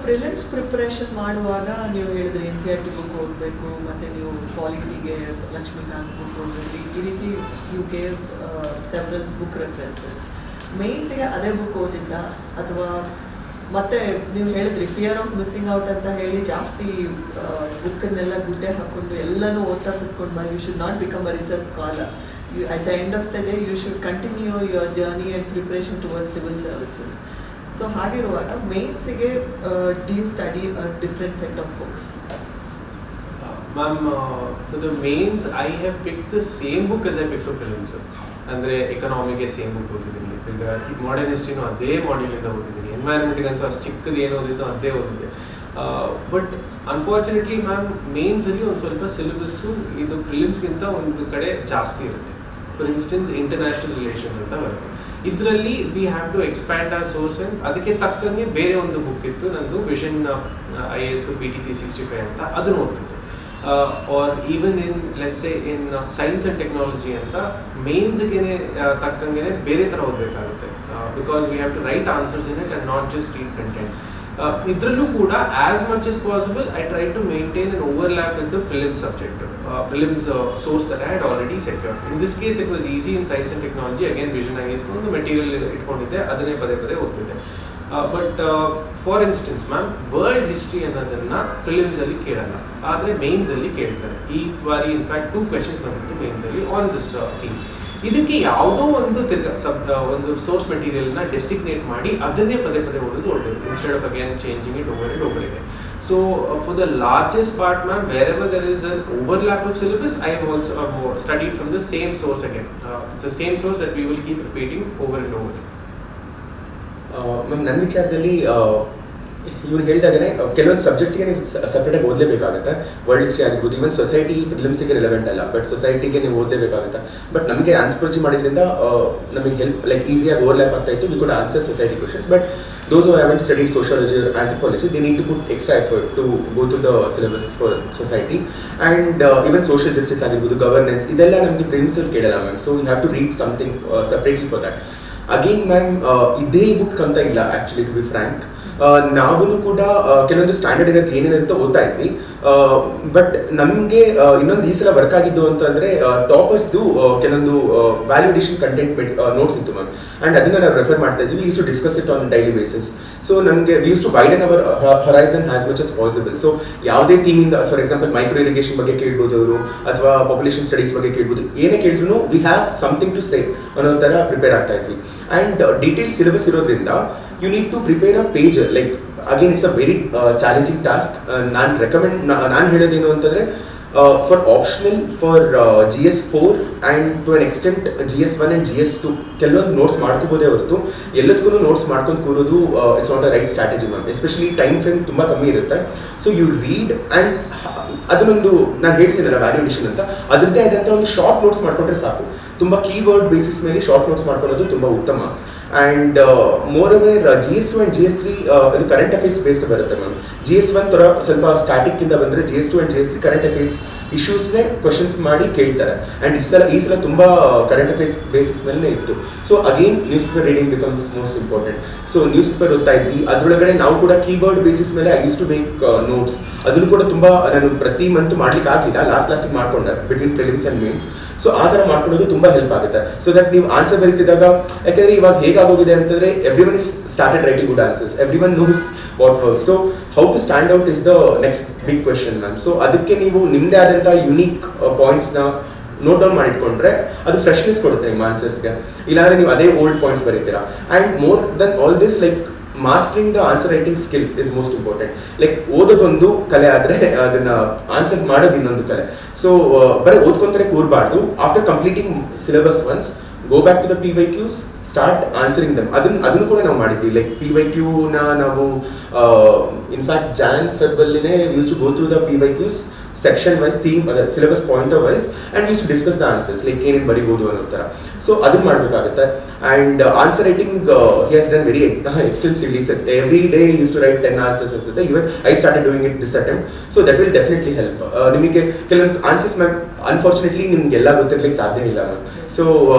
Prelims preparation ಮಾಡುವಾಗ ನೀವು ಹೇಳಿದ್ರಿ NCERT ಬುಕ್ ಓದಬೇಕು, ಮತ್ತು ನೀವು ಪಾಲಿಟಿಗೆ ಲಕ್ಷ್ಮೀಕಾಂತ್ ಬುಕ್ ಓದಬೇಕು, ಈ ರೀತಿ you gave several book references. ಮೇನ್ಸಿಗೆ ಅದೇ ಬುಕ್ ಓದಿದ್ದ ಅಥವಾ ಮತ್ತೆ ನೀವು ಹೇಳಿದ್ರಿ ಫಿಯರ್ ಆಫ್ ಮಿಸ್ಸಿಂಗ್ ಔಟ್ ಅಂತ ಹೇಳಿ ಜಾಸ್ತಿ ಬುಕ್ಕನ್ನೆಲ್ಲ ಗುಡ್ಡೆ ಹಾಕ್ಕೊಂಡು ಎಲ್ಲನೂ ಓದ್ತಾ ಕುತ್ಕೊಂಡು you should not become a research scholar. At the end of the day, you should continue your journey and preparation towards civil services. So, hagiruvaga mainsige do you study a different set of books? Ma'am, for the mains, I have picked the same book as I picked for prelims. Andre economic same book ಓದಿದ್ದೀನಿ, ಈಗ modern ಹಿಸ್ಟ್ರಿನೂ ಅದೇ ಮಾಡ್ಯೂಲಿಂದ ಓದಿದ್ದೀನಿ, ಎನ್ವೈರನ್ಮೆಂಟ್ಗಂತೂ ಅಷ್ಟು ಚಿಕ್ಕದು ಏನು ಓದಿದ್ದು ಅದೇ ಓದಿದ್ದೆ. ಬಟ್ ಅನ್ಫಾರ್ಚುನೇಟ್ಲಿ ಮ್ಯಾಮ್ ಮೇನ್ಸಲ್ಲಿ ಒಂದು ಸ್ವಲ್ಪ ಸಿಲೆಬಸ್ಸು ಇದು ಪ್ರಿಲಿಮ್ಸ್ಗಿಂತ ಒಂದು ಕಡೆ ಜಾಸ್ತಿ ಇರುತ್ತೆ. ಫಾರ್ ಇನ್ಸ್ಟೆನ್ಸ್ ಇಂಟರ್ನ್ಯಾಷನಲ್ ರಿಲೇಷನ್ಸ್ ಅಂತ ಬರುತ್ತೆ, ಇದರಲ್ಲಿ we have to expand our source and ಅದಕ್ಕೆ ತಕ್ಕಂಗೆ ಬೇರೆ ಒಂದು ಬುಕ್ ಇತ್ತು ನಂದು, ವಿಷನ್ IAS PT 365 ಅಂತ, ಅದನ್ನು ಓದ್ತಿದ್ದೆ. Or even in let's say in science and technology ಅಂತ ಮೇನ್ಸ್ಗೆ ತಕ್ಕಂಗೆ ಬೇರೆ ಥರ ಓದಬೇಕಾಗುತ್ತೆ, because we have to write answers in it and not just read content. ಇದರಲ್ಲೂ ಕೂಡ as much as possible I try to maintain an overlap with the prelims subject, prelims source that I had already secured. In this case it was easy in science and technology, again Vision IAS ಒಂದು material ಇಟ್ಕೊಂಡಿದ್ದೆ, ಅದನ್ನೇ ಪದೇ ಪದೇ ಓದ್ತಿದ್ದೆ. But for instance ma'am world history ಅನ್ನೋದನ್ನು ಪ್ರಿಲಿಮ್ಸಲ್ಲಿ ಕೇಳಲ್ಲ, ಆದರೆ ಮೇನ್ಸಲ್ಲಿ ಕೇಳ್ತಾರೆ. ಈ ಬಾರಿ ಇನ್ಫ್ಯಾಕ್ಟ್ 2 ಕ್ವೆಶನ್ಸ್ ಬಂದಿತ್ತು ಮೇನ್ಸಲ್ಲಿ ಆನ್ ದಿಸ್ ಥೀಮ್. ಇದಕ್ಕೆ ಯಾವುದೋ ಒಂದು ಒಂದು ಸೋರ್ಸ್ ಮೆಟೀರಿಯಲ್ನ ಡೆಸಿಗ್ನೇಟ್ ಮಾಡಿ ಅದನ್ನೇ ಪದೇ ಪದೇ ಓದೋದು ಒಳ್ಳೆಯದು, instead of again changing it over and over again. So for the largest part, ma'am, wherever there is an overlap of syllabus, I have also studied from the same source again. It's the same source that we will keep repeating over and over. Ma'am, ನನ್ನ ವಿಚಾರದಲ್ಲಿ ಇವ್ರು ಹೇಳಿದಾಗೇ ಕೆಲವೊಂದು ಸಬ್ಜೆಕ್ಟ್ಸ್ಗೆ ನೀವು ಸಪ್ರೇಟಾಗಿ ಓದಲೇಬೇಕಾಗುತ್ತೆ. World history ಆಗಿರ್ಬೋದು, even society ಪ್ರಿಲಿಮ್ಸಿಗೆ relevant ಅಲ್ಲ, but ಸೊಸೈಟಿಗೆ ನೀವು ಓದಲೇಬೇಕಾಗುತ್ತೆ. ಬಟ್ ನಮಗೆ ಆಂಥ್ರೋಪಾಲಜಿ ಮಾಡಿದ್ರಿಂದ ನಮಗೆ ಹೆಲ್ಪ್ ಲೈಕ್ ಈಸಿಯಾಗಿ ಓವರ್ಲ್ಯಾಪ್ ಆಗ್ತಾ ಇತ್ತು. We could answer society questions. But those who haven't studied sociology or anthropology, they need to put extra effort to go through the syllabus for society. And even social justice ಆಗಿರ್ಬೋದು, governance, ಇದೆಲ್ಲ ನಮಗೆ prelims ಅಲ್ಲಿ ಕೇಳಲ್ಲ ma'am. So we have to read something separately for that. Again ma'am, ಇದೇ book ಅಂತ ಇಲ್ಲ actually, to be frank. ನಾವು ಕೂಡ ಕೆಲವೊಂದು ಸ್ಟ್ಯಾಂಡರ್ಡ್ ಇರುತ್ತೆ ಏನೇನಿರುತ್ತೋ ಓದ್ತಾ ಇದ್ವಿ. ಬಟ್ ನಮಗೆ ಇನ್ನೊಂದು ಈ ಸಲ ವರ್ಕ್ ಆಗಿದ್ದು ಅಂತಂದರೆ ಟಾಪರ್ಸ್ದು ಕೆಲವೊಂದು ವ್ಯಾಲ್ಯೂಡೇಷನ್ ಕಂಟೆಂಟ್ ನೋಟ್ಸ್ ಇತ್ತು ಮ್ಯಾಮ್. ಆ್ಯಂಡ್ ಅದನ್ನು ನಾವು ರೆಫರ್ ಮಾಡ್ತಾ ಇದ್ವಿ. We use to discuss it on daily basis. So ನಮಗೆ we use to widen our horizon as much as possible. So ಯಾವುದೇ ಥೀಮಿಂದ, ಫಾರ್ ಎಕ್ಸಾಂಪಲ್ ಮೈಕ್ರೋ ಇರಿಗೇಷನ್ ಬಗ್ಗೆ ಕೇಳ್ಬೋದು ಅವರು, ಅಥವಾ ಪಾಪ್ಯುಲೇಷನ್ ಸ್ಟಡೀಸ್ ಬಗ್ಗೆ ಕೇಳ್ಬೋದು. ಏನೇ ಕೇಳಿದ್ರು we have something to say ಅನ್ನೋ ಥರ ಪ್ರಿಪೇರ್ ಆಗ್ತಾ ಇದ್ವಿ. ಆ್ಯಂಡ್ ಡೀಟೇಲ್ ಸಿಲೆಬಸ್ ಇರೋದ್ರಿಂದ you need to prepare a page. Like again, it's a very challenging task. ನಾನು ಹೇಳೋದೇನು ಅಂತಂದರೆ for optional for GS4 and to an extent GS1 and GS2 ಕೆಲವೊಂದು notes ಮಾಡ್ಕೋಬೋದೇ ಹೊರತು ಎಲ್ಲದಕ್ಕೂ ನೋಟ್ಸ್ ಮಾಡ್ಕೊಂಡು ಕೂರೋದು it's not a right strategy ma'am. Especially time frame ತುಂಬ ಕಮ್ಮಿ ಇರುತ್ತೆ. ಸೊ ಯು ರೀಡ್ ಆ್ಯಂಡ್ ಅದನ್ನೊಂದು ನಾನು ಹೇಳ್ತೀನಲ್ಲ ವ್ಯಾಲ್ಯೂಡೇಷನ್ ಅಂತ, ಅದರದ್ದೇ ಆದಂಥ ಒಂದು ಶಾರ್ಟ್ ನೋಟ್ಸ್ ಮಾಡ್ಕೊಂಡ್ರೆ ಸಾಕು. ತುಂಬ ಕೀವರ್ಡ್ ಬೇಸಿಸ್ ಮೇಲೆ ಶಾರ್ಟ್ ನೋಟ್ಸ್ ಮಾಡ್ಕೊಳ್ಳೋದು ತುಂಬ ಉತ್ತಮ. And more over GS2 and GS3 ಇದು ಕರೆಂಟ್ ಅಫೇರ್ಸ್ ಬೇಸ್ಡ್ ಬರುತ್ತೆ ಮ್ಯಾಮ್. GS1 ಥರ ಸ್ವಲ್ಪ ಸ್ಟ್ಯಾಟಿಕ್ಕಿಂದ ಬಂದರೆ GS2 and GS3 current affairs ಇಶ್ಯೂಸ್ನೇ ಕ್ವಶನ್ಸ್ ಮಾಡಿ ಕೇಳ್ತಾರೆ. ಆ್ಯಂಡ್ ಈ ಸಲ ತುಂಬ ಕರೆಂಟ್ ಅಫೇರ್ಸ್ ಬೇಸಿಸ್ ಮೇಲೆ ಇತ್ತು. So again news paper reading becomes most important. So news paper ಓದ್ತಾ ಇದ್ವಿ, ಅದರೊಳಗಡೆ ನಾವು ಕೂಡ ಕೀಬೋರ್ಡ್ ಬೇಸಿಸ್ ಮೇಲೆ I use to make notes. ಅದನ್ನು ಕೂಡ ತುಂಬ ನಾನು ಪ್ರತಿ ಮಂತ್ ಮಾಡ್ಲಿಕ್ಕೆ ಆಗಲಿಲ್ಲ, ಲಾಸ್ಟಿಗೆ ಮಾಡ್ಕೊಂಡೆ between prelims and mains. So ಆ ಥರ ಮಾಡ್ಕೊಳ್ಳೋದು ತುಂಬ ಹೆಲ್ಪ್ ಆಗುತ್ತೆ. ಸೊ ದಟ್ ನೀವು ಆನ್ಸರ್ ಬರೀತಿದ್ದಾಗ, ಯಾಕೆಂದರೆ ಇವಾಗ ಹೇಗಾಗೋಗಿದೆ ಅಂತಂದರೆ every one is started writing good answers, every one knows what works. So how to stand out is the next big question ma'am. So ಅದಕ್ಕೆ ನೀವು ನಿಮ್ಮದೇ ಆದಂಥ ಯುನೀಕ್ ಪಾಯಿಂಟ್ಸ್ನ ನೋಟ್ ಡೌನ್ ಮಾಡಿಟ್ಕೊಂಡ್ರೆ ಅದು ಫ್ರೆಶ್ನೆಸ್ ಕೊಡುತ್ತೆ ನಿಮ್ಮ ಆನ್ಸರ್ಸ್ಗೆ. ಇಲ್ಲಾಂದರೆ ನೀವು ಅದೇ ಓಲ್ಡ್ ಪಾಯಿಂಟ್ಸ್ ಬರೀತೀರಾ. And more then all this, like mastering the answer writing skill is most important. Like ಓದೋದೊಂದು ಕಲೆ ಆದರೆ ಅದನ್ನು ಆನ್ಸರ್ ಮಾಡೋದು ಇನ್ನೊಂದು ಕಲೆ. ಸೊ ಬರೀ ಓದ್ಕೊಂತಾರೆ ಕೂರಬಾರ್ದು. After completing syllabus once, go back to the PYQs, start answering them. ಅದನ್ನು ಕೂಡ ನಾವು ಮಾಡಿದ್ವಿ. ಲೈಕ್ PYQನ ನಾವು in fact Jan-Feb use to go through the PYQs section wise, theme, syllabus pointer wise, and use to discuss the answers, like ಏನೇನು ಬರಿಬೋದು ಅನ್ನೋ ಥರ. ಸೊ ಅದನ್ನು ಮಾಡಬೇಕಾಗುತ್ತೆ. And answer writing he has done very extensively. Every day use to write 10 answers ಅನ್ಸುತ್ತೆ. Even I started doing it this attempt. So that will definitely help. ನಿಮಗೆ ಕೆಲವೊಂದು answers ma'am unfortunately ನಿಮಗೆಲ್ಲ ಗೊತ್ತಿರ್ಲಿಕ್ಕೆ ಸಾಧ್ಯ ಇಲ್ಲ ma'am. So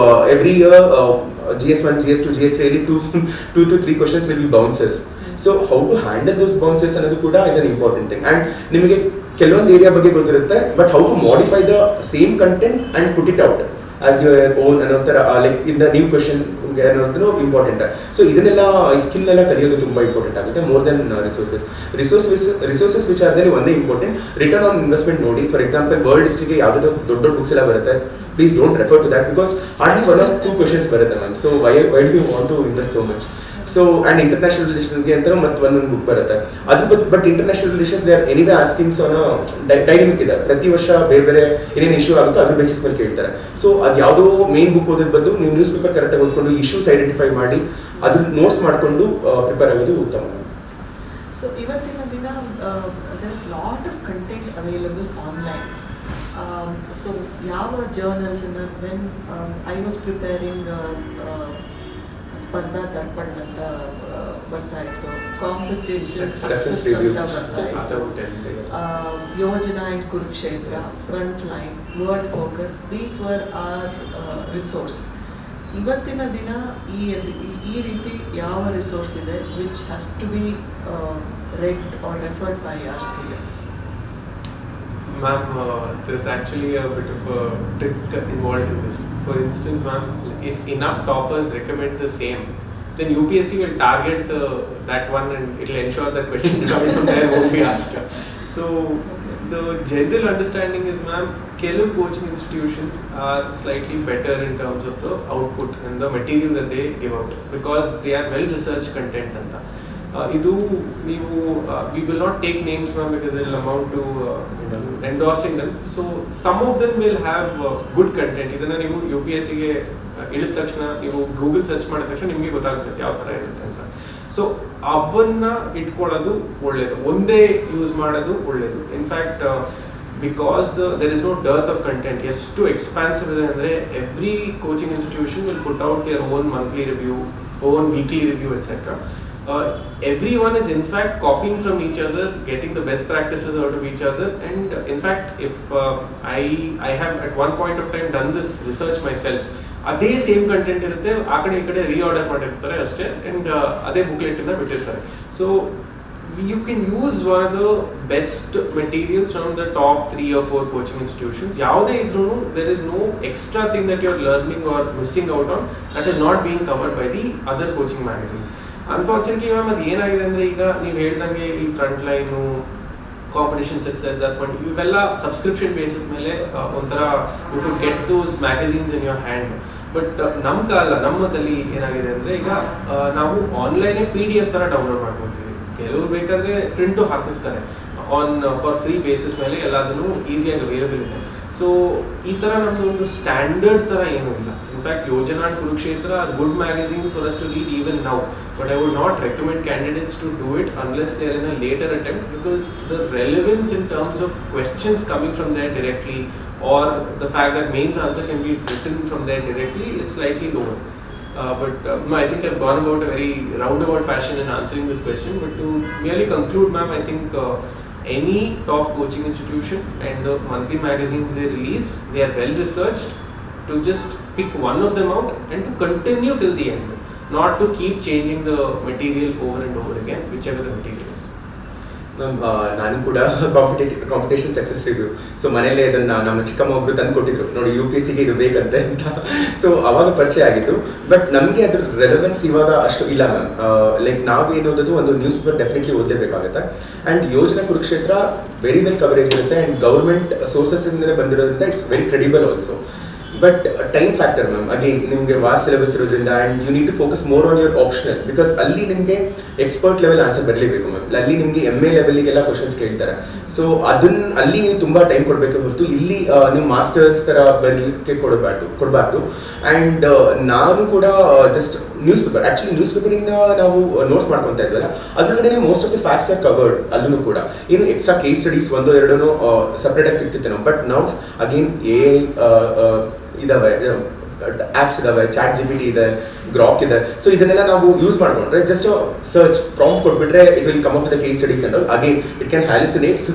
every year GS1, GS2, GS3 2 to 3 questions will be bouncers. So how to handle those bounces ಅನ್ನೋದು ಕೂಡ is an important thing. And ನಿಮಗೆ ಕೆಲವೊಂದು ಏರಿಯಾ ಬಗ್ಗೆ ಗೊತ್ತಿರುತ್ತೆ, but how to modify the same content and put it out as your own ಅನ್ನೋ ಥರ, like in the new question ಅನ್ನೋದು important. So ಇದನ್ನೆಲ್ಲ ಈ ಸ್ಕಿಲ್ನೆಲ್ಲ ಕಲಿಯೋದು ತುಂಬ ಇಂಪಾರ್ಟೆಂಟ್ ಆಗುತ್ತೆ, more then resources which are then ಒಂದೇ ಇಂಪಾರ್ಟೆಂಟ್. ರಿಟರ್ನ್ ಆನ್ ಇನ್ವೆಸ್ಟ್ಮೆಂಟ್ ನೋಡಿ. ಫಾರ್ ಎಕ್ಸಾಂಪಲ್ ವರ್ಲ್ಡ್ ಹಿಸ್ಟ್ರಿಗೆ ಯಾವುದಾದ್ರು ದೊಡ್ಡ ಬುಕ್ಸ್ ಎಲ್ಲ ಬರುತ್ತೆ, please don't refer to that because hardly 1 or 2 questions ಬರುತ್ತೆ ma'am. So why do you want to invest so much? So and international ರಿಲೇಷನ್ಸ್ಗೆ ಅಂತ ಮತ್ತು ಒಂದೊಂದು ಬುಕ್ ಬರುತ್ತೆ ಅದು. But international relations they are anyway asking so dynamic ಇದೆ. ಪ್ರತಿ ವರ್ಷ ಬೇರೆ ಬೇರೆ ಏನೇನು ಇಶ್ಯೂ ಆಗುತ್ತೋ ಅದ್ರ ಬೇಸಿಸ್ ಮೇಲೆ ಕೇಳ್ತಾರೆ. ಸೊ ಅದು ಯಾವುದೋ ಮೇನ್ ಬುಕ್ ಓದೋದು ಬಂದು ನೀವು ನ್ಯೂಸ್ ಪೇಪರ್ ಕರೆಕ್ಟಾಗಿ ಓದ್ಕೊಂಡು ಇಶ್ಯೂಸ್ ಐಡೆಂಟಿಫೈ ಮಾಡಿ ಅದ್ರ ನೋಟ್ಸ್ ಮಾಡಿಕೊಂಡು ಪ್ರಿಪೇರ್ ಆಗೋದು ಉತ್ತಮ. ಸೊ ಇವತ್ತಿನ ದಿನ there is lot of content available online. So ಯಾವ ಜರ್ನಲ್ಸನ್ನು when I was preparing Spardha Darpan ಅಂತ ಬರ್ತಾ ಇತ್ತು, ಕಾಂಪಿಟೇಷನ್ ಸಕ್ಸಸ್ ಅಂತ ಬರ್ತಾ ಇತ್ತು, Yojana and Kurukshetra, Frontline, World Focus, these were our resource. ಇವತ್ತಿನ ದಿನ ಈ ರೀತಿ ಯಾವ ರಿಸೋರ್ಸ್ ಇದೆ which has to be read or referred by our students? Ma'am, there's actually a bit of a trick involved in this. For instance, ma'am, if enough toppers recommend the same, then UPSC will target that one and it will ensure that questions coming from there won't be asked. So the general understanding is, ma'am, Kelu coaching institutions are slightly better in terms of the output and the material that they give out because they are well researched content anta. Idu neevu we will not take names, ma'am, because it will amount to endorsing them. So some of them will have good content. Idanna neevu UPSC ge ilid takshana neevu Google search ಮಾಡಿದ ತಕ್ಷಣ ನಿಮಗೆ ಗೊತ್ತಾಗುತ್ತೆ ಯಾವ ಥರ ಇರುತ್ತೆ ಅಂತ. So ಅವನ್ನ ಇಟ್ಕೊಳ್ಳೋದು ಒಳ್ಳೆಯದು, ಒಂದೇ ಯೂಸ್ ಮಾಡೋದು ಒಳ್ಳೆಯದು. In fact because there is no dearth of content, ಎಷ್ಟು ಎಕ್ಸ್ಪಾನ್ಸಿವ್ ಇದೆ ಅಂದರೆ every coaching institution will put out their own monthly review, own weekly review, etc. Everyone is in fact copying from each other, getting the best practices out of each other, and in fact if I have at one point of time done this research myself, ಅದೇ same content ಇರುತ್ತೆ, ಆ ಕಡೆ ಈ ಕಡೆ reorder ಮಾಡಿರ್ತಾರೆ ಅಷ್ಟೇ, and ಅದೇ ಬುಕ್ಲೆಟನ್ನು ಬಿಟ್ಟಿರ್ತಾರೆ. So you can use one of the best materials from the top 3 or 4 coaching institutions. ಯಾವುದೇ ಇದ್ರೂ there is no extra thing that you are learning or missing out on that is not being covered by the other coaching magazines. Unfortunately ma'am ಅದು ಏನಾಗಿದೆ ಅಂದರೆ ಈಗ ನೀವು ಹೇಳ್ದಂಗೆ ಈ front line, competition success Darpan ಇವೆಲ್ಲ ಸಬ್ಸ್ಕ್ರಿಪ್ಷನ್ ಬೇಸಿಸ್ ಮೇಲೆ ಒಂಥರ you could get those magazines in your hand. But ನಮ್ಮದಲ್ಲಿ ಏನಾಗಿದೆ ಅಂದರೆ ಈಗ ನಾವು ಆನ್ಲೈನೇ PDF ಥರ ಡೌನ್ಲೋಡ್ ಮಾಡ್ಕೊತೀವಿ. ಕೆಲವರು ಬೇಕಾದರೆ ಪ್ರಿಂಟು ಹಾಕಿಸ್ತಾರೆ ಫಾರ್ ಫ್ರೀ ಬೇಸಿಸ್ ಮೇಲೆ, ಎಲ್ಲದನ್ನು ಈಸಿಯಾಗಿ ಅವೈಲೇಬಲ್ ಇದೆ. ಸೊ ಈ ಥರ ನಮ್ಮದು ಒಂದು ಸ್ಟ್ಯಾಂಡರ್ಡ್ ಥರ ಏನೂ ಇಲ್ಲ. In fact Yojana Kurukshetra good magazines for us to read even now, but I would not recommend candidates to do it unless they are in a later attempt because the relevance in terms of questions coming from there directly or the fact that mains answer can be written from there directly is slightly lower. But I think I've gone about a very roundabout fashion in answering this question. But to merely conclude, ma'am, I think any top coaching institution and the monthly magazines they release, they are well researched. To just pick one of them out and to continue till the end, not to keep changing the material over and over again, whichever the material is. Ma'am, ನಾನು ಕೂಡ competition success review, so ಮನೇಲಿ ಅದನ್ನು ನಮ್ಮ ಚಿಕ್ಕಮ್ಮ ಒಬ್ಬರು ತಂದು ಕೊಟ್ಟಿದ್ರು, ನೋಡಿ UPSCಗೆ ಇದು ಬೇಕಂತೆ ಅಂತ. ಸೊ ಅವಾಗ ಪರಿಚಯ ಆಗಿದ್ದು, ಬಟ್ ನಮಗೆ ಅದ್ರ ರೆಲೆವೆನ್ಸ್ ಇವಾಗ ಅಷ್ಟು ಇಲ್ಲ ಮ್ಯಾಮ್. ಲೈಕ್ ನಾವೇನು ಓದೋದು ಒಂದು ನ್ಯೂಸ್ ಪೇಪರ್ ಡೆಫಿನೆಟ್ಲಿ ಓದಲೇಬೇಕಾಗುತ್ತೆ. And Yojana Kurukshetra very well coverage ಇರುತ್ತೆ ಆ್ಯಂಡ್ ಗೌರ್ಮೆಂಟ್ ಸೋರ್ಸಸ್ಸಿಂದಲೇ ಬಂದಿರೋದ್ರಿಂದ it's very credible also. But time factor ma'am, again ನಿಮಗೆ ವಾಸ್ಟ್ ಸಿಲೆಬಸ್ ಇರೋದ್ರಿಂದ and you need to focus more on your optional, because ಅಲ್ಲಿ ನಿಮಗೆ ಎಕ್ಸ್ಪರ್ಟ್ ಲೆವೆಲ್ ಆನ್ಸರ್ ಬರಲೇಬೇಕು ma'am. ಅಲ್ಲಿ ನಿಮಗೆ MA ಲೆವೆಲಿಗೆಲ್ಲ ಕ್ವಶನ್ಸ್ ಕೇಳ್ತಾರೆ. ಸೊ ಅಲ್ಲಿ ನೀವು ತುಂಬ ಟೈಮ್ ಕೊಡಬೇಕು ಹೊರತು ಇಲ್ಲಿ ನೀವು ಮಾಸ್ಟರ್ಸ್ ಥರ ಬರಲಿಕ್ಕೆ ಕೊಡಬಾರ್ದು. ಆ್ಯಂಡ್ ನಾನು ಕೂಡ just newspaper, actually news ಪೇಪರಿಂದ ನಾವು ನೋಟ್ಸ್ ಮಾಡ್ಕೊತಾ ಇದ್ವಲ್ಲ, ಅದರೊಳಗಡೆ most of the facts are covered. ಅಲ್ಲೂ ಕೂಡ ಏನು ಎಕ್ಸ್ಟ್ರಾ ಕೇಸ್ ಸ್ಟಡೀಸ್ 1-2 ಸಪ್ರೇಟಾಗಿ ಸಿಗ್ತಿತ್ತು ನಾವು. ಬಟ್ ನಾವು ಅಗೇನ್ ಇದಾವೆ, ಆ್ಯಪ್ಸ್ ಇದಾವೆ, ChatGPT ಇದೆ, ಗ್ರಾಕ್ ಇದೆ. ಸೊ ಇದನ್ನೆಲ್ಲ ನಾವು ಯೂಸ್ ಮಾಡ್ಕೊಂಡ್ರೆ ಜಸ್ಟ್ ಸರ್ಚ್ ಪ್ರಾಂಪ್ಟ್ ಕೊಟ್ಬಿಟ್ರೆ it will come up with case studies and all. Again it can hallucinate, so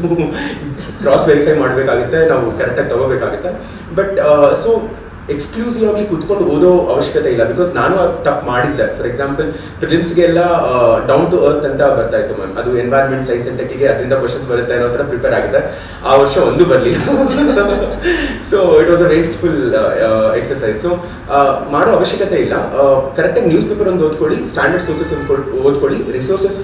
cross verify ಮಾಡಬೇಕಾಗುತ್ತೆ, ನಾವು ಕರೆಕ್ಟಾಗಿ ತಗೋಬೇಕಾಗುತ್ತೆ. ಬಟ್ ಸೊ ಎಕ್ಸ್ಕ್ಲೂಸಿವ್ ಆಗಿ ಕೂತ್ಕೊಂಡು ಓದೋ ಅವಶ್ಯಕತೆ ಇಲ್ಲ. ಬಿಕಾಸ್ ನಾನು ತಪ್ಪು ಮಾಡಿದ್ದೆ. ಫಾರ್ ಎಕ್ಸಾಂಪಲ್ ಪ್ರಿಲಿಮ್ಸ್ಗೆಲ್ಲ ಡೌನ್ ಟು ಅರ್ತ್ ಅಂತ ಬರ್ತಾ ಇತ್ತು ಮ್ಯಾಮ್. ಅದು ಎನ್ವೈರ್ಮೆಂಟ್ ಸೈನ್ಸ್ ಅಂಡ್ ಟೆಕ್ಕಿಗೆ ಅದರಿಂದ ಕ್ವಶನ್ಸ್ ಬರುತ್ತೆ ಅನ್ನೋ ಥರ ಪ್ರಿಪೇರ್ ಆಗಿದೆ. ಆ ವರ್ಷ ಒಂದು ಬರಲಿಲ್ಲ. So it was a wasteful exercise. So ಮಾಡೋ ಅವಶ್ಯಕತೆ ಇಲ್ಲ. ಕರೆಕ್ಟಾಗಿ ನ್ಯೂಸ್ ಪೇಪರ್ ಒಂದು ಓದ್ಕೊಳ್ಳಿ, ಸ್ಟ್ಯಾಂಡರ್ಡ್ ಸೋರ್ಸಸ್ ಓದ್ಕೊಳ್ಳಿ, ರಿಸೋರ್ಸಸ್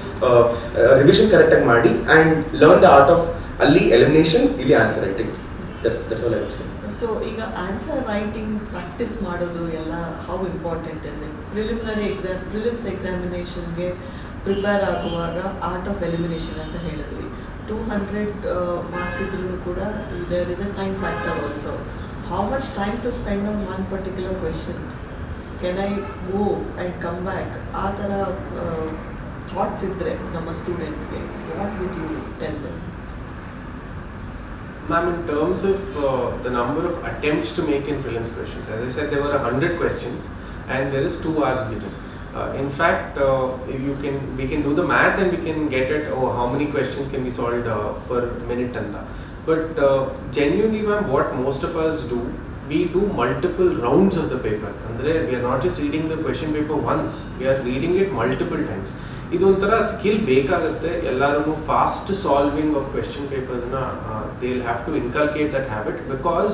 ರಿವಿಷನ್ ಕರೆಕ್ಟಾಗಿ ಮಾಡಿ and learn the art of ಅಲ್ಲಿ ಎಲಿಮಿನೇಷನ್, ಇಲ್ಲಿ answer writing. That's all I would say. So ಈಗ ಆನ್ಸರ್ ರೈಟಿಂಗ್ ಪ್ರಾಕ್ಟೀಸ್ ಮಾಡೋದು ಎಲ್ಲ how important is it? Prelims ಎಕ್ಸಾಮಿನೇಷನ್ಗೆ ಪ್ರಿಪೇರ್ ಆಗುವಾಗ ಆರ್ಟ್ ಆಫ್ ಎಲಿಮಿನೇಷನ್ ಅಂತ ಹೇಳಿದ್ರಿ. 200 ಮಾರ್ಕ್ಸ್ ಇದ್ರೂ ಕೂಡ there is a time factor also. How much time to spend on one particular question? Can I go and come back? ಆ ಥರ thoughts ಇದ್ದರೆ ನಮ್ಮ ಸ್ಟೂಡೆಂಟ್ಸ್ಗೆ what would you tell them? Ma'am, in terms of the number of attempts to make in prelims questions, as I said, there were 100 questions and there is 2 hours given. In fact, if we can do the math and we can get at how many questions can be solved per minute anta. But genuinely, ma'am, what most of us do, we do multiple rounds of the paper. Andre, we are not just reading the question paper once, we are reading it multiple times. ಇದೊಂಥರ skill ಬೇಕಾಗುತ್ತೆ. ಎಲ್ಲರೂ fast solving of question ಪೇಪರ್ಸ್ನ they will have to inculcate that habit, because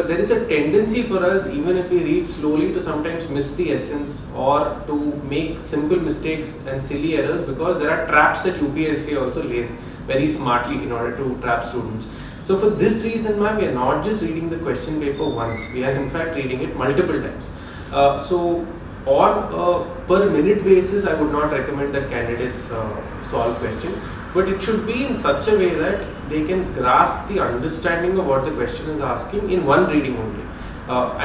there is a tendency for us, even if we read slowly, to sometimes miss the essence or to make simple mistakes and silly errors, because there are traps that UPSC also lays very smartly in order to trap students. So for this reason, ma'am, we are not just reading the question paper once, we are in fact reading it multiple times. So on a per minute basis, I would not recommend that candidates solve question, but it should be in such a way that they can grasp the understanding of what the question is asking in one reading only.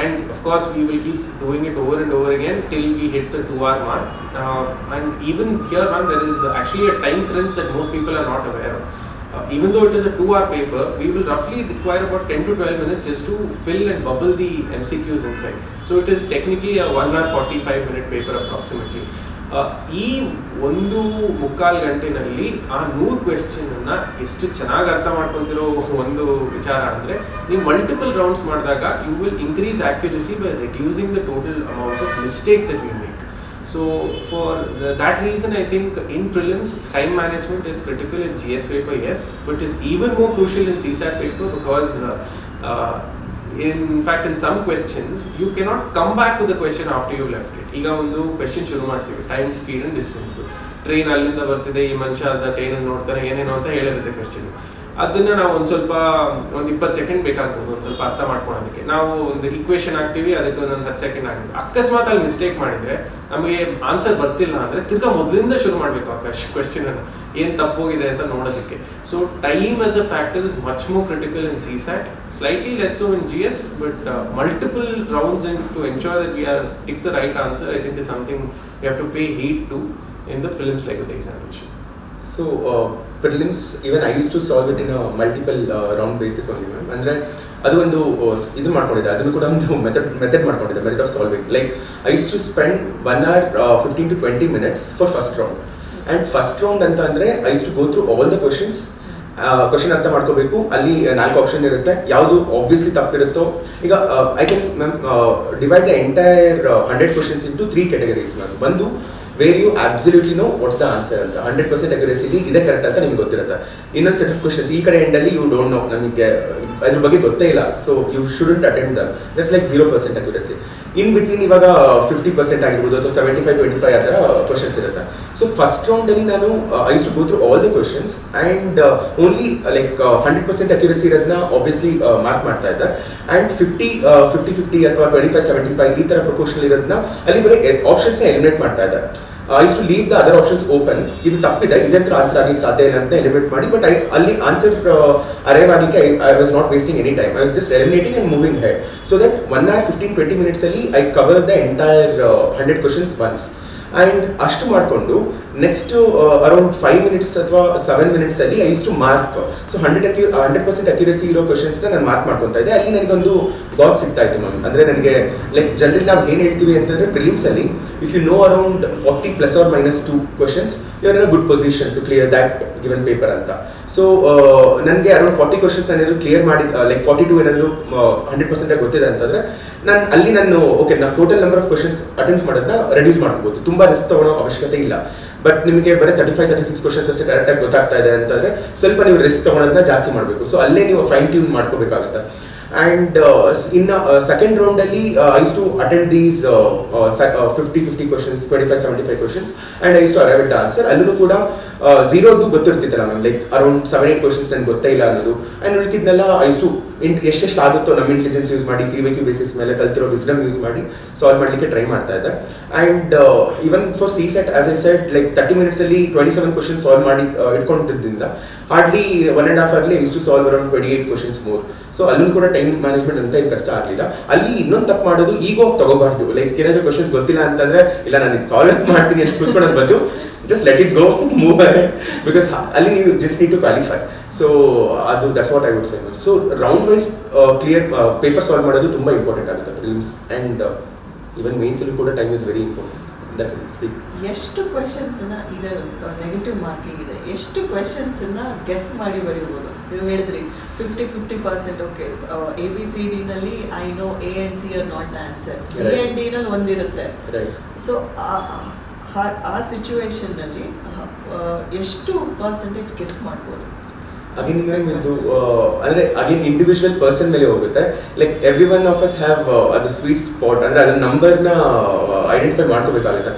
And of course, we will keep doing it over and over again till we hit the 2-hour mark. And even here, ma'am, there is actually a time crunch that most people are not aware of. Even though it is a 2-hour paper, we will roughly require about 10 to 12 minutes just to fill and bubble the MCQs inside. So it is technically a 1 hour 45 minute paper approximately. ಈ 1.25 ಗಂಟೆನಲ್ಲಿ ಆ 100 ಕ್ವೆಶ್ಚನ್ನ ಎಷ್ಟು ಚೆನ್ನಾಗಿ ಅರ್ಥ ಮಾಡ್ಕೊತಿರೋ ಒಂದು ವಿಚಾರ ಅಂದರೆ, ನೀವು ಮಲ್ಟಿಪಲ್ ರೌಂಡ್ಸ್ ಮಾಡಿದಾಗ you will increase accuracy by reducing the total amount of mistakes that you make. So for that reason, I think in prelims, time management is critical in GS paper, yes, but is even more crucial in CSAT paper, because in fact in some questions you cannot come back to the question after you left it. ಈಗ ಒಂದು question ಶುರು ಮಾಡ್ತೀವಿ, time, speed and distance. Train ಅಲ್ಲಿಂದ ಬರ್ತಿದೆ, ಈ ಮನುಷ್ಯ ಅದ ಟ್ರೈನಲ್ಲಿ ನೋಡ್ತಾನೆ, ಏನೇನೋ ಅಂತ ಹೇಳಿರುತ್ತೆ ಕ್ವೆಶ್ಚನ್. ಅದನ್ನು ನಾವು ಒಂದು 20 ಸೆಕೆಂಡ್ ಬೇಕಾಗ್ಬೋದು ಒಂದು ಸ್ವಲ್ಪ ಅರ್ಥ ಮಾಡ್ಕೊಳ್ಳೋದಕ್ಕೆ. ನಾವು ಒಂದು ಈಕ್ವೇಷನ್ ಹಾಕ್ತೀವಿ, ಅದಕ್ಕೆ ಒಂದೊಂದು 10 ಸೆಕೆಂಡ್ ಆಗುತ್ತೆ. ಅಕಸ್ಮಾತ್ ಅಲ್ಲಿ ಮಿಸ್ಟೇಕ್ ಮಾಡಿದರೆ, ನಮಗೆ ಆನ್ಸರ್ ಬರ್ತಿಲ್ಲ ಅಂದರೆ ತಿರ್ಗಾ ಮೊದಲಿಂದ ಶುರು ಮಾಡಬೇಕು ಆ ಕ್ವೆಶ್ಚನನ್ನು, ಏನು ತಪ್ಪೋಗಿದೆ ಅಂತ ನೋಡೋದಕ್ಕೆ. So time as a factor is much more critical in CSAT, slightly less so in GS, but multiple rounds and to ensure that we are tick the right answer, I think is something we have to pay heed to in the prelims level examination. So prelims, even I used to solve it in a multiple round basis only, ma'am. Andre adu ondu idu ಮಾಡ್ಕೊಂಡಿದ್ದೆ, ಅದನ್ನು ಕೂಡ ಒಂದು method ಮಾಡ್ಕೊಂಡಿದ್ದೆ, method of solving. Like I use to spend 1 hour 15 to 20 minutes for first round. And first round ಅಂತ ಅಂದರೆ I use to go through all the questions. Question ಅರ್ಥ ಮಾಡ್ಕೋಬೇಕು. ಅಲ್ಲಿ 4 ಆಪ್ಷನ್ ಇರುತ್ತೆ, ಯಾವುದು ಆಬ್ವಿಯಸ್ಲಿ ತಪ್ಪಿರುತ್ತೋ. ಈಗ I can ma'am divide the entire 100 questions into 3 categories ma'am. ಒಂದು where you absolutely know what's the answer ಅಂತ, 100% ಅಕ್ಯುರಸಿಲಿ ಇದೆ ಕರೆಕ್ಟ್ ಅಂತ ನಿಮ್ಗೆ ಗೊತ್ತಿರುತ್ತೆ. ಇನ್ನೊಂದು ಸೆಟ್ ಆಫ್ ಕ್ವಶನ್ಸ್ ಈ ಕಡೆ ಎಂಡಲ್ಲಿ ಯು ಡೋಂಟ್ ನೋ, ನಮಗೆ ಅದ್ರ ಬಗ್ಗೆ ಗೊತ್ತೇ ಇಲ್ಲ, so you shouldn't attend them, that's like 0% accuracy. In between ಇವಾಗ 50% ಆಗಿರ್ಬೋದು ಅಥವಾ 75-25 ಆ ಥರ ಕ್ವಶನ್ಸ್ ಇರುತ್ತೆ. ಸೊ ಫಸ್ಟ್ ರೌಂಡಲ್ಲಿ ನಾನು I use to go through all the questions and only like 100% accuracy ಇರೋದನ್ನ ಆಬ್ವಿಯಸ್ಲಿ ಮಾರ್ಕ್ ಮಾಡ್ತಾ ಇದ್ದೆ. ಆ್ಯಂಡ್ 50-50 ಅಥವಾ 25-75 ಈ ಥರ ಪ್ರಪೋರ್ಷನ್ ಇರೋದನ್ನ ಅಲ್ಲಿ ಬರೀ ಆಪ್ಷನ್ಸ್ನ ಎಲಿಮಿನೇಟ್ ಮಾಡ್ತಾ ಇದ್ದೆ. I use to leave the other options open. ಇದು ತಪ್ಪಿದೆ, ಇದೇ ಥರ ಆನ್ಸರ್ ಆಗಲಿಕ್ಕೆ ಸಾಧ್ಯ ಇಲ್ಲ ಅಂತ ಎಲಿಮಿನೇಟ್ ಮಾಡಿ, ಬಟ್ ಅಲ್ಲಿ ಆನ್ಸರ್ ಅರೈವ್ ಆಗಲಿಕ್ಕೆ I was not wasting any time. I was just eliminating and moving head. So that 1 hour 15-20 minutes ಅಲ್ಲಿ I cover the entire 100 questions once. And ಅಷ್ಟು ಮಾಡಿಕೊಂಡು ನೆಕ್ಸ್ಟ್ ಅರೌಂಡ್ 5 ಮಿನಿಟ್ಸ್ ಅಥವಾ 7 minutes ಅಲ್ಲಿ I use to mark. So 100% accuracy ಇರೋ ಕ್ವಶನ್ಸ್ನ ನಾನು mark ಮಾಡ್ಕೊತಾ ಇದ್ದೆ. ಅಲ್ಲಿ ನನಗೊಂದು ಗಾಡ್ ಸಿಗ್ತಾ ಇತ್ತು ಮ್ಯಾಮ್. ಅಂದರೆ ನನಗೆ ಲೈಕ್ ಜನರಲಿ ನಾವು ಏನು ಹೇಳ್ತೀವಿ ಅಂತಂದರೆ ಪ್ರಿಲಿಮ್ಸಲ್ಲಿ if you know around 40 ±2 questions you are in a good position to clear that given paper ಅಂತ. ಸೊ ನನಗೆ ಅರೌಂಡ್ 40 ಕ್ವಶನ್ಸ್ ನಾನು ಏನಾದರೂ ಕ್ಲಿಯರ್ ಮಾಡಿ ಲೈಕ್ 42 ಏನಾದರೂ 100% ಗೊತ್ತಿದೆ ಅಂತಂದರೆ ನಾನು ಓಕೆ ನಾವು total number of questions attempt ಮಾಡೋದನ್ನ ರೆಡ್ಯೂಸ್ ಮಾಡ್ಕೋಬೋದು. ತುಂಬ ರಿಸ್ಕ್ ತೊಗೊಳ್ಳೋ ಅವಶ್ಯಕತೆ ಇಲ್ಲ. ಬಟ್ ನಿಮಗೆ ಬರೀ 35-36 ಕ್ವಶನ್ಸ್ ಅಷ್ಟೇ ಕರೆಕ್ಟಾಗಿ ಗೊತ್ತಾಗ್ತಾ ಇದೆ ಅಂತಂದರೆ ಸ್ವಲ್ಪ ನೀವು ರಿಸ್ಕ್ ತೊಗೊಳೋದನ್ನ ಜಾಸ್ತಿ ಮಾಡಬೇಕು. ಸೊ ಅಲ್ಲೇ ನೀವು ಫೈನ್ ಟ್ಯೂನ್ ಮಾಡ್ಕೋಬೇಕಾಗುತ್ತೆ. ಆ್ಯಂಡ್ ಇನ್ನು ಸೆಕೆಂಡ್ ರೌಂಡಲ್ಲಿ I use to attend these 50 questions, 25-75 questions and I use to arrive at the answer. ಅಲ್ಲೂ ಕೂಡ ಝೀರೋದು ಗೊತ್ತಿರ್ತಿತ್ತಲ್ಲ ಮ್ಯಾಮ್, ಲೈಕ್ ಅರೌಂಡ್ 7-8 ಕ್ವಶನ್ಸ್ ನನಗೆ ಗೊತ್ತೇ ಇಲ್ಲ ಅನ್ನೋದು. ಆ್ಯಂಡ್ ಉಳಿಕಿದ್ನೆಲ್ಲ ಐ ಯೂಸ್ ಟು ಎಷ್ಟೆಷ್ಟು ಆಗುತ್ತೋ ನಮ್ಮ ಇಂಟೆಲಿಜೆನ್ಸ್ ಯೂಸ್ ಮಾಡಿ PYQ ಬೇಸಿಸ್ ಮೇಲೆ ಕಲ್ತಿರೋ ವಿಸ್ಡಮ್ ಯೂಸ್ ಮಾಡಿ ಸಾಲ್ವ್ ಮಾಡಲಿಕ್ಕೆ ಟ್ರೈ ಮಾಡ್ತಾ ಇದ್ದೆ. And even for CSAT as I said like 30 ಮಿನಿಟ್ಸಲ್ಲಿ 27 ಕ್ವಶನ್ ಸಾಲ್ವ್ ಮಾಡಿ ಇಟ್ಕೊಂಡಿದ್ದರಿಂದ ಹಾರ್ಡ್ಲಿ 1.5 ಅವರ್ಲಿ use to solve around 28 questions more. So ಅಲ್ಲೂ ಕೂಡ ಟೈಮ್ ಮ್ಯಾನೇಜ್ಮೆಂಟ್ ಅಂತ ಏನು ಕಷ್ಟ ಆಗಲಿಲ್ಲ. ಅಲ್ಲಿ ಇನ್ನೊಂದು ತಪ್ಪು ಮಾಡೋದು ಈಗೋ ತಗೋಬಾರ್ದು. ಲೈಕ್ ಏನಾದರೂ ಕ್ವಶನ್ಸ್ ಗೊತ್ತಿಲ್ಲ ಅಂತಂದರೆ ಇಲ್ಲ ನನಗೆ ಸಾಲ್ವ್ ಮಾಡ್ತೀನಿ ಅಂತ ಕೂತ್ಕೊಳ್ಳೋದು ಬಂದು just let it go, move ahead, because ಅಲ್ಲಿ ನೀವು just need to qualify. So that's what I would say. So round wise clear paper solve ಮಾಡೋದು ತುಂಬ ಇಂಪಾರ್ಟೆಂಟ್ ಆಗುತ್ತೆ prelims and even mains ಅಲ್ಲಿ ಕೂಡ time is very important. That will speak. ಎಷ್ಟು questions ಅನ್ನ ಈಗ ನೆಗೆಟಿವ್ ಮಾರ್ಕಿಂಗ್ ಇದೆ, ಎಷ್ಟು ಕ್ವೆಶನ್ಸ್ ಅನ್ನ ಗೆಸ್ ಮಾಡಿ ಬರೀಬಹುದು? ನೀವು ಹೇಳಿದ್ರಿ 50% ಓಕೆ, ABCD ನಲ್ಲಿ I know A and C are not answer, B and D ನಲ್ಲಿ ಒಂದಿರುತ್ತೆ. ಸೊ ಆ ಸಿಚುವೇಶನ್ನಲ್ಲಿ ಎಷ್ಟು ಪರ್ಸೆಂಟೇಜ್ ಗೆಸ್ ಮಾಡ್ಬೋದು? ಅಗೇನ್ ಮ್ಯಾಮ್ ಇದು ಅಂದರೆ ಅಗೇನ್ ಇಂಡಿವಿಜುವಲ್ ಪರ್ಸನ್ ಮೇಲೆ ಹೋಗುತ್ತೆ. Like every one of us have ಅದು ಸ್ವೀಟ್ ಸ್ಪಾಟ್, ಅಂದರೆ ಅದನ್ನ ನಂಬರ್ನ ಐಡೆಂಟಿಫೈ ಮಾಡ್ಕೋಬೇಕಾಗುತ್ತೆ.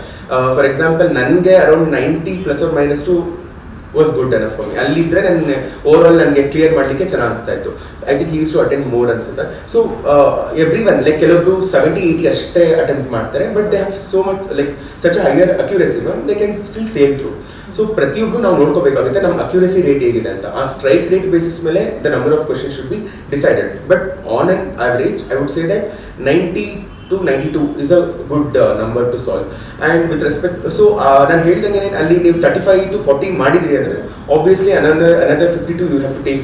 ಫಾರ್ ಎಕ್ಸಾಂಪಲ್ ನನಗೆ around 90 ±2 was good enough for me. ಅಲ್ಲಿದ್ದರೆ ನನ್ನ ಓವರ್ ಆಲ್ ನನಗೆ ಕ್ಲಿಯರ್ ಮಾಡಲಿಕ್ಕೆ ಚೆನ್ನಾಗಿ ಅನಿಸ್ತಾ ಇತ್ತು. I think he use to attend more ಅನ್ಸುತ್ತೆ. ಸೊ ಎವ್ರಿ ಒನ್ ಲೈಕ್ ಕೆಲವೊಬ್ರು 70-80 ಅಷ್ಟೇ ಅಟೆಂಪ್ಟ್ ಮಾಡ್ತಾರೆ, but they have so much like such a higher accuracy ma'am, they can still sail through. So ಪ್ರತಿಯೊಬ್ಬರು ನಾವು ನೋಡ್ಕೋಬೇಕಾಗುತ್ತೆ ನಮ್ಮ ಅಕ್ಯುರೇಸಿ ರೇಟ್ ಹೇಗಿದೆ ಅಂತ. ಆ ಸ್ಟ್ರೈಕ್ ರೇಟ್ ಬೇಸಿಸ್ ಮೇಲೆ the number of question should be decided. But on an average I would say that 90 to 92 is a good number to solve. And with respect, so ನಾನು ಹೇಳ್ದಂಗೆ ಅಲ್ಲಿ ನೀವು 35 to 40 ಮಾಡಿದ್ರಿ ಅಂದರೆ obviously another 52 you have to take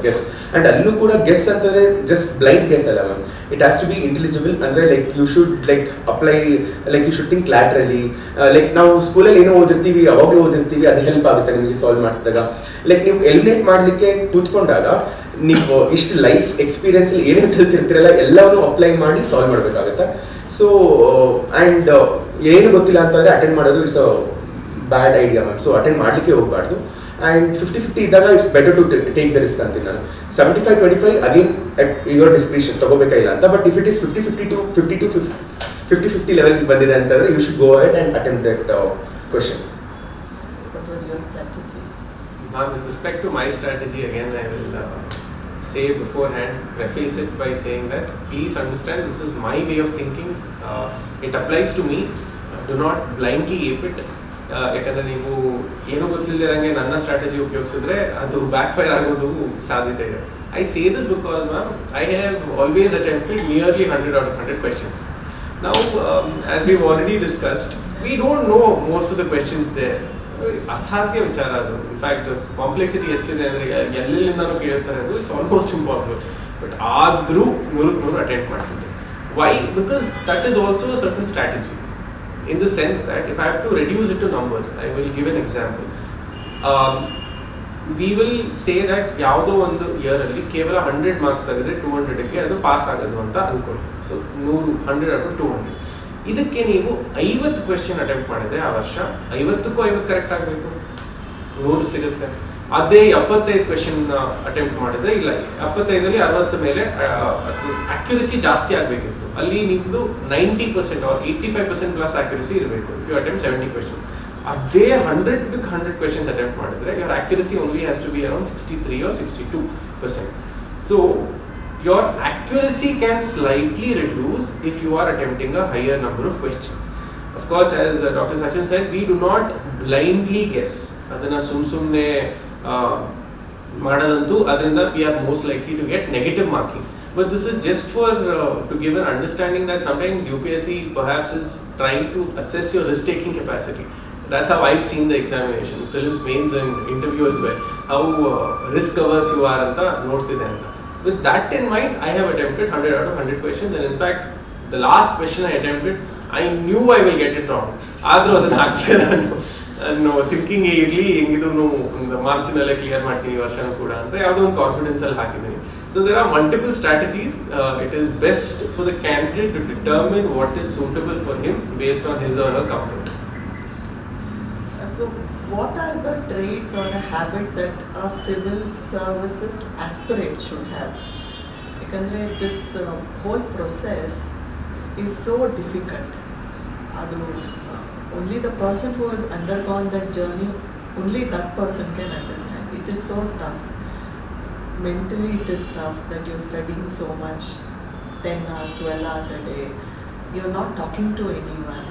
guess. And ಅಲ್ಲೂ ಕೂಡ guess ಅಂತಂದರೆ just blind guess ಅಲ್ಲ ma'am, it has to be intelligible. ಅಂದರೆ like you should like apply, like you should think laterally. Like ನಾವು ಸ್ಕೂಲಲ್ಲಿ ಏನೋ ಓದಿರ್ತೀವಿ, ಯಾವಾಗಲೂ ಓದಿರ್ತೀವಿ, ಅದು ಹೆಲ್ಪ್ ಆಗುತ್ತೆ ನಿಮಗೆ ಸಾಲ್ವ್ ಮಾಡ್ತಿದ್ದಾಗ. ಲೈಕ್ ನೀವು ಎಲಿಮಿನೇಟ್ ಮಾಡಲಿಕ್ಕೆ ಕೂತ್ಕೊಂಡಾಗ ನೀವು ಇಷ್ಟು ಲೈಫ್ ಎಕ್ಸ್ಪೀರಿಯನ್ಸಲ್ಲಿ ಏನೇನು ಕಲ್ತಿರ್ತೀರಲ್ಲ ಎಲ್ಲವನ್ನೂ ಅಪ್ಲೈ ಮಾಡಿ ಸಾಲ್ವ್ ಮಾಡಬೇಕಾಗುತ್ತೆ. ಸೊ ಆ್ಯಂಡ್ ಏನು ಗೊತ್ತಿಲ್ಲ ಅಂತಂದರೆ ಅಟೆಂಡ್ ಮಾಡೋದು it's a bad idea ma'am. So attend ಮಾಡಲಿಕ್ಕೆ ಹೋಗಬಾರ್ದು. ಆ್ಯಂಡ್ 50-50 ಇದ್ದಾಗ it's better to take the risk ಅಂತೀನಿ ನಾನು. 75-25 ಅಗೇನ್ ಅಟ್ ಯುವರ್ ಡಿಸ್ಕ್ರಿಷನ್ ತಗೋಬೇಕಾ ಇಲ್ಲ ಅಂತ. But if it is 50-50 level ಬಂದಿದೆ ಅಂತಂದರೆ you should go ahead and attempt that question. What was your strategy? Ma'am, with respect to my strategy, again I will say beforehand, preface it by saying that please understand this is my way of thinking. It applies to me. Do not blindly ape it. ಯಾಕಂದರೆ ನೀವು ಏನೂ ಗೊತ್ತಿಲ್ಲದಿರಂಗೆ ನನ್ನ strategy ಉಪಯೋಗಿಸಿದ್ರೆ ಅದು back fire ಆಗೋದು ಸಾಧ್ಯತೆ ಇದೆ. I say this because ma'am I have always attempted nearly 100 out of 100 questions. Now as we've already discussed, we don't know most of the questions there. ಅಸಾಧ್ಯ ವಿಚಾರ ಅದು. ಇನ್ಫ್ಯಾಕ್ಟ್ ಕಾಂಪ್ಲೆಕ್ಸಿಟಿ ಎಷ್ಟಿದೆ ಅಂದರೆ ಎಲ್ಲೆಲ್ಲಿಂದನೂ ಕೇಳ್ತಾರೆ, ಅದು ಇಟ್ಸ್ ಆಲ್ಮೋಸ್ಟ್ ಇಂಪಾಸಿಬಲ್. ಬಟ್ ಆದರೂ 100 attempt ಮಾಡ್ತಿದ್ದೆ. Why? Because that is also a certain strategy. In the sense that if I have to reduce it to numbers, I will give an example. We will say that ಯಾವುದೋ ಒಂದು ಇಯರಲ್ಲಿ ಕೇವಲ 100 marks ತೆಗೆದ್ರೆ 200ಕ್ಕೆ ಅದು pass ಆಗೋದು ಅಂತ ಅಂದ್ಕೊಳ್ಳಿ. So 100 ಅಥವಾ 200. ಇದಕ್ಕೆ ನೀವು 50 ಕ್ವೆಶ್ಚನ್ ಅಟೆಂಪ್ಟ್ ಮಾಡಿದರೆ ಆ ವರ್ಷ 50ಕ್ಕೂ 50 ಕರೆಕ್ಟ್ ಆಗಬೇಕು, 100 ಸಿಗುತ್ತೆ. ಅದೇ 75 ಕ್ವೆಶ್ಚನ್ ಅಟೆಂಪ್ಟ್ ಮಾಡಿದ್ರೆ ಇಲ್ಲ 75ರಲ್ಲಿ 60 ಮೇಲೆ ಅಕ್ಯುರಸಿ ಜಾಸ್ತಿ ಆಗಬೇಕಿತ್ತು. ಅಲ್ಲಿ ನಿಮ್ಮದು 90% or 85% ಪ್ಲಸ್ ಅಕ್ಯುರಸಿ ಇರಬೇಕು ಇಫ್ ಯು ಅಟೆಂಪ್ಟ್ 70 ಕ್ವೆಶ್ಚನ್. ಅದೇ 100 ಕ್ವೆಶ್ಚನ್ಸ್ ಅಟೆಂಪ್ಟ್ ಮಾಡಿದ್ರೆ your accuracy only has to be around 63 or 62%. So your accuracy can slightly reduce if you are attempting a higher number of questions. Of course, as Dr. Sachin said, we do not blindly guess. ಅದನ್ನು ಸುಮ್ಮನೆ ಮಾಡೋದಂತೂ ಅದರಿಂದ we are most likely to get negative marking. But this is just for to give an understanding that sometimes UPSC perhaps is trying to assess your risk-taking capacity. that's how I've seen the examination, prelims, mains and interview as well, how risk averse you are anta noಡ್ತಿದೆ ಅಂತ. With that in mind, I have attempted 100 out of 100 questions, and in fact the last question I attempted, I knew I will get it wrong. ಆದರೂ ಅದನ್ನು ಹಾಕ್ತಿದ್ದೆ ನಾನು thinking ಇರಲಿ ಹೆಂಗಿದ್ರು ಮಾರ್ಚಿನಲ್ಲೇ clear ಮಾಡ್ತೀನಿ ಈ ವರ್ಷನೂ ಕೂಡ ಅಂತ ಯಾವುದೋ ಒಂದು ಕಾನ್ಫಿಡೆನ್ಸಲ್ಲಿ ಹಾಕಿದ್ದೀನಿ. So there are multiple strategies. It is best for the candidate to determine what is suitable for him based on his or her comfort. So what are the traits or a habit that a civil services aspirant should have? Because this whole process is so difficult. Only the person who has undergone that journey, only that person can understand. It is so tough. Mentally it is tough that you're studying so much, 10 hours, 12 hours a day. You're not talking to anyone.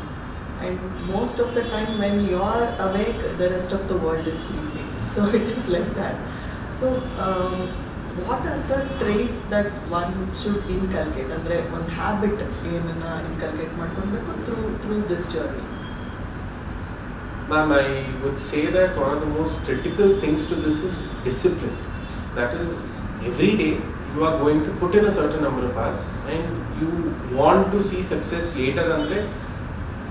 And most of the time when you're awake, the rest of the world is sleeping. So it is like that. So what are the traits that one should inculcate? Andre one habit ಏನನ್ನ inculcate ಮಾಡ್ಕೊಳ್ಬೇಕು through this journey? Ma'am, I would say that one of the most critical things to this is discipline. That is, every day you are going to put in a certain number of hours and you want to see success later andre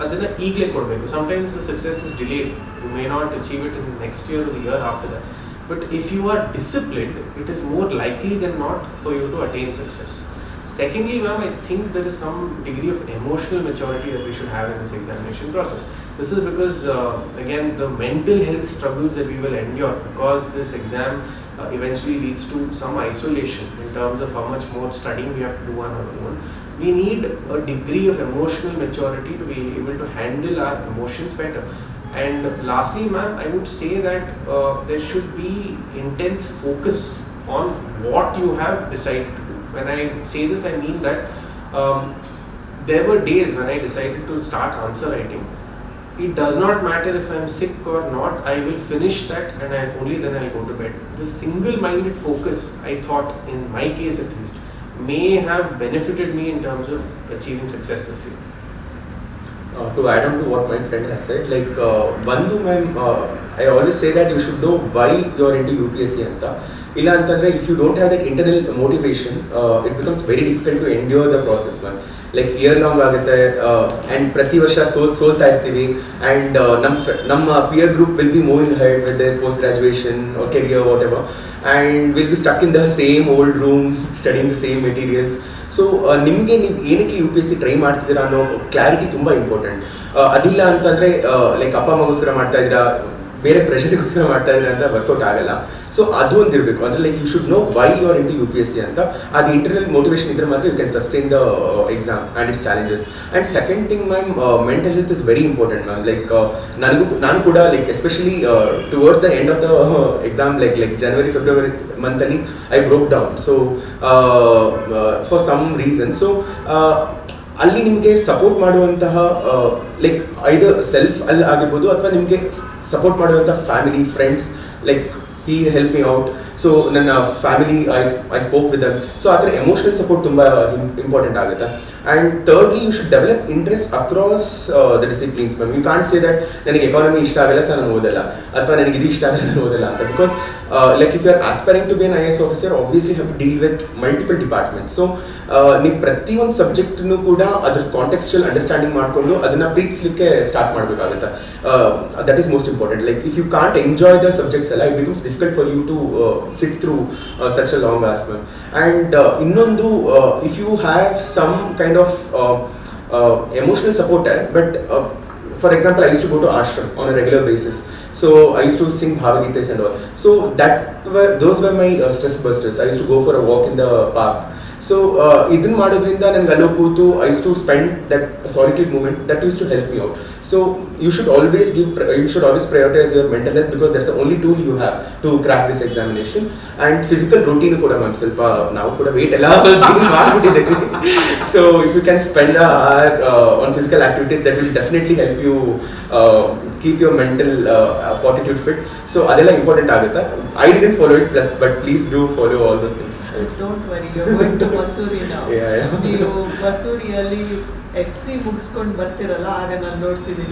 adana eagle kodbeku. Sometimes the success is delayed, you may not achieve it in the next year or the year after that, but if you are disciplined, it is more likely than not for you to attain success. Secondly, ma'am, I think there is some degree of emotional maturity that we should have in this examination process. This is because again the mental health struggles that we will endure, because this exam eventually leads to some isolation in terms of how much more studying we have to do on our own. We need a degree of emotional maturity to be able to handle our emotions better. And lastly, ma'am, I would say that there should be intense focus on what you have decided to do. When I say this, I mean that there were days when I decided to start answer writing. It does not matter if I am sick or not, I will finish that and only then I'll go to bed. The single-minded focus, I thought, in my case at least, may have benefited me in terms of achieving success this year. To add on to what my friend has said, like Bandhu ma'am, I always say that you should know why you are into UPSC anta. Illa antandre if you don't have that internal motivation, it becomes very difficult to endure the process, ma'am. Like year long ಆಗುತ್ತೆ, and ಪ್ರತಿ ವರ್ಷ ಸೋಲ್ತಾ ಇರ್ತೀವಿ, and ನಮ್ಮ peer group will be moving ahead with their post graduation or career whatever, and we'll be stuck in the same old room studying the same materials. So ನಿಮಗೆ ನೀವು ಏನಕ್ಕೆ U P S C try ಮಾಡ್ತಿದ್ದೀರಾ ಅನ್ನೋ clarity ತುಂಬ important. ಅದಿಲ್ಲ ಅಂತಂದರೆ like ಅಪ್ಪ ಅಮ್ಮಗೋಸ್ಕರ ಮಾಡ್ತಾ ಇದ್ದೀರಾ, ಬೇರೆ ಪ್ರೆಷರ್ಗೋಸ್ಕರ ಮಾಡ್ತಾ ಇದ್ದೀರಾ ಅಂದರೆ ವರ್ಕೌಟ್ ಆಗಲ್ಲ. ಸೊ ಅದು ಒಂದು ಇರಬೇಕು, ಅಂದರೆ like you should know why you are into U P S C ಅಂತ. ಅದು ಇಂಟರ್ನಲ್ ಮೋಟಿವೇಶನ್ ಇದ್ರೆ ಮಾತ್ರ you can sustain the exam and its challenges. And second thing ma'am, mental health is very important ma'am. Like ನಾನು ಕೂಡ like especially towards the end of the exam, like ಜನವರಿ ಫೆಬ್ರವರಿ ಮಂತಲ್ಲಿ I broke down. So for some reason. So ಅಲ್ಲಿ ನಿಮಗೆ support ಮಾಡುವಂತಹ like ಐದರ್ self ಅಲ್ಲಿ ಆಗಿರ್ಬೋದು ಅಥವಾ ನಿಮಗೆ ಸಪೋರ್ಟ್ ಮಾಡುವಂಥ family friends, like he helped me out. So ನನ್ನ family I spoke with them. So ಆ ಥರ ಎಮೋಷನಲ್ ಸಪೋರ್ಟ್ ತುಂಬ ಇಂಪಾರ್ಟೆಂಟ್ ಆಗುತ್ತೆ. And thirdly you should develop interest across the disciplines ma'am. You can't say that ನನಗೆ economy ಇಷ್ಟ ಆಗಲ್ಲ sir ನಾನು ಓದಲ್ಲ, ಅಥವಾ ನನಗೆ ಇದು ಇಷ್ಟ ಆಗಲ್ಲ ನಾನು ಓದಲ್ಲ ಅಂತ. Because like if you are aspiring to be an IAS officer, obviously have to deal with multiple departments. So ನೀವು ಪ್ರತಿಯೊಂದು ಸಬ್ಜೆಕ್ಟ್ನು ಕೂಡ ಅದ್ರ ಕಾಂಟೆಕ್ಸ್ಚುಯಲ್ ಅಂಡರ್ಸ್ಟ್ಯಾಂಡಿಂಗ್ ಮಾಡಿಕೊಂಡು ಅದನ್ನು ಪ್ರೀತಿಸಲಿಕ್ಕೆ ಸ್ಟಾರ್ಟ್ ಮಾಡಬೇಕಾಗುತ್ತೆ. That is most important. Like if you can't enjoy the subjects ಎಲ್ಲ, it becomes difficult for you to sit through such a long hours, ma'am. And innondu, if you have some kind of emotional support, but for example, I used to go to ashram on a regular basis. So I used to sing Bhavagitas and all. So those were my stress busters. I used to go for a walk in the park. So ಇದನ್ನು ಮಾಡೋದ್ರಿಂದ ನನಗೆ ಅಲ್ಲೋ ಕೂತು I use to spend that solitude moment that use to help me out. So you should always prioritise your mental health, because that's the only tool you have to crack this examination. And physical routine ಕೂಡ ma'am, ಸ್ವಲ್ಪ ನಾವು ಕೂಡ weight ಎಲ್ಲ ಮಾಡಿಬಿಟ್ಟಿದ್ದೇವೆ. So if you can spend on physical activities, that will definitely help you keep your mental ಫಾರ್ಟಿಟ್ಯೂಡ್ fit. So ಅದೆಲ್ಲ important ಆಗುತ್ತೆ. I didn't follow it plus, but please do follow all those things. Don't worry, you are going to Mussoorie now. ನೀವು ಮಸೂರಿಯಲ್ಲಿ FC ಮುಗಿಸ್ಕೊಂಡು ಬರ್ತಿರಲ್ಲ, ಆಗ ನಾನು ನೋಡ್ತೀನಿ.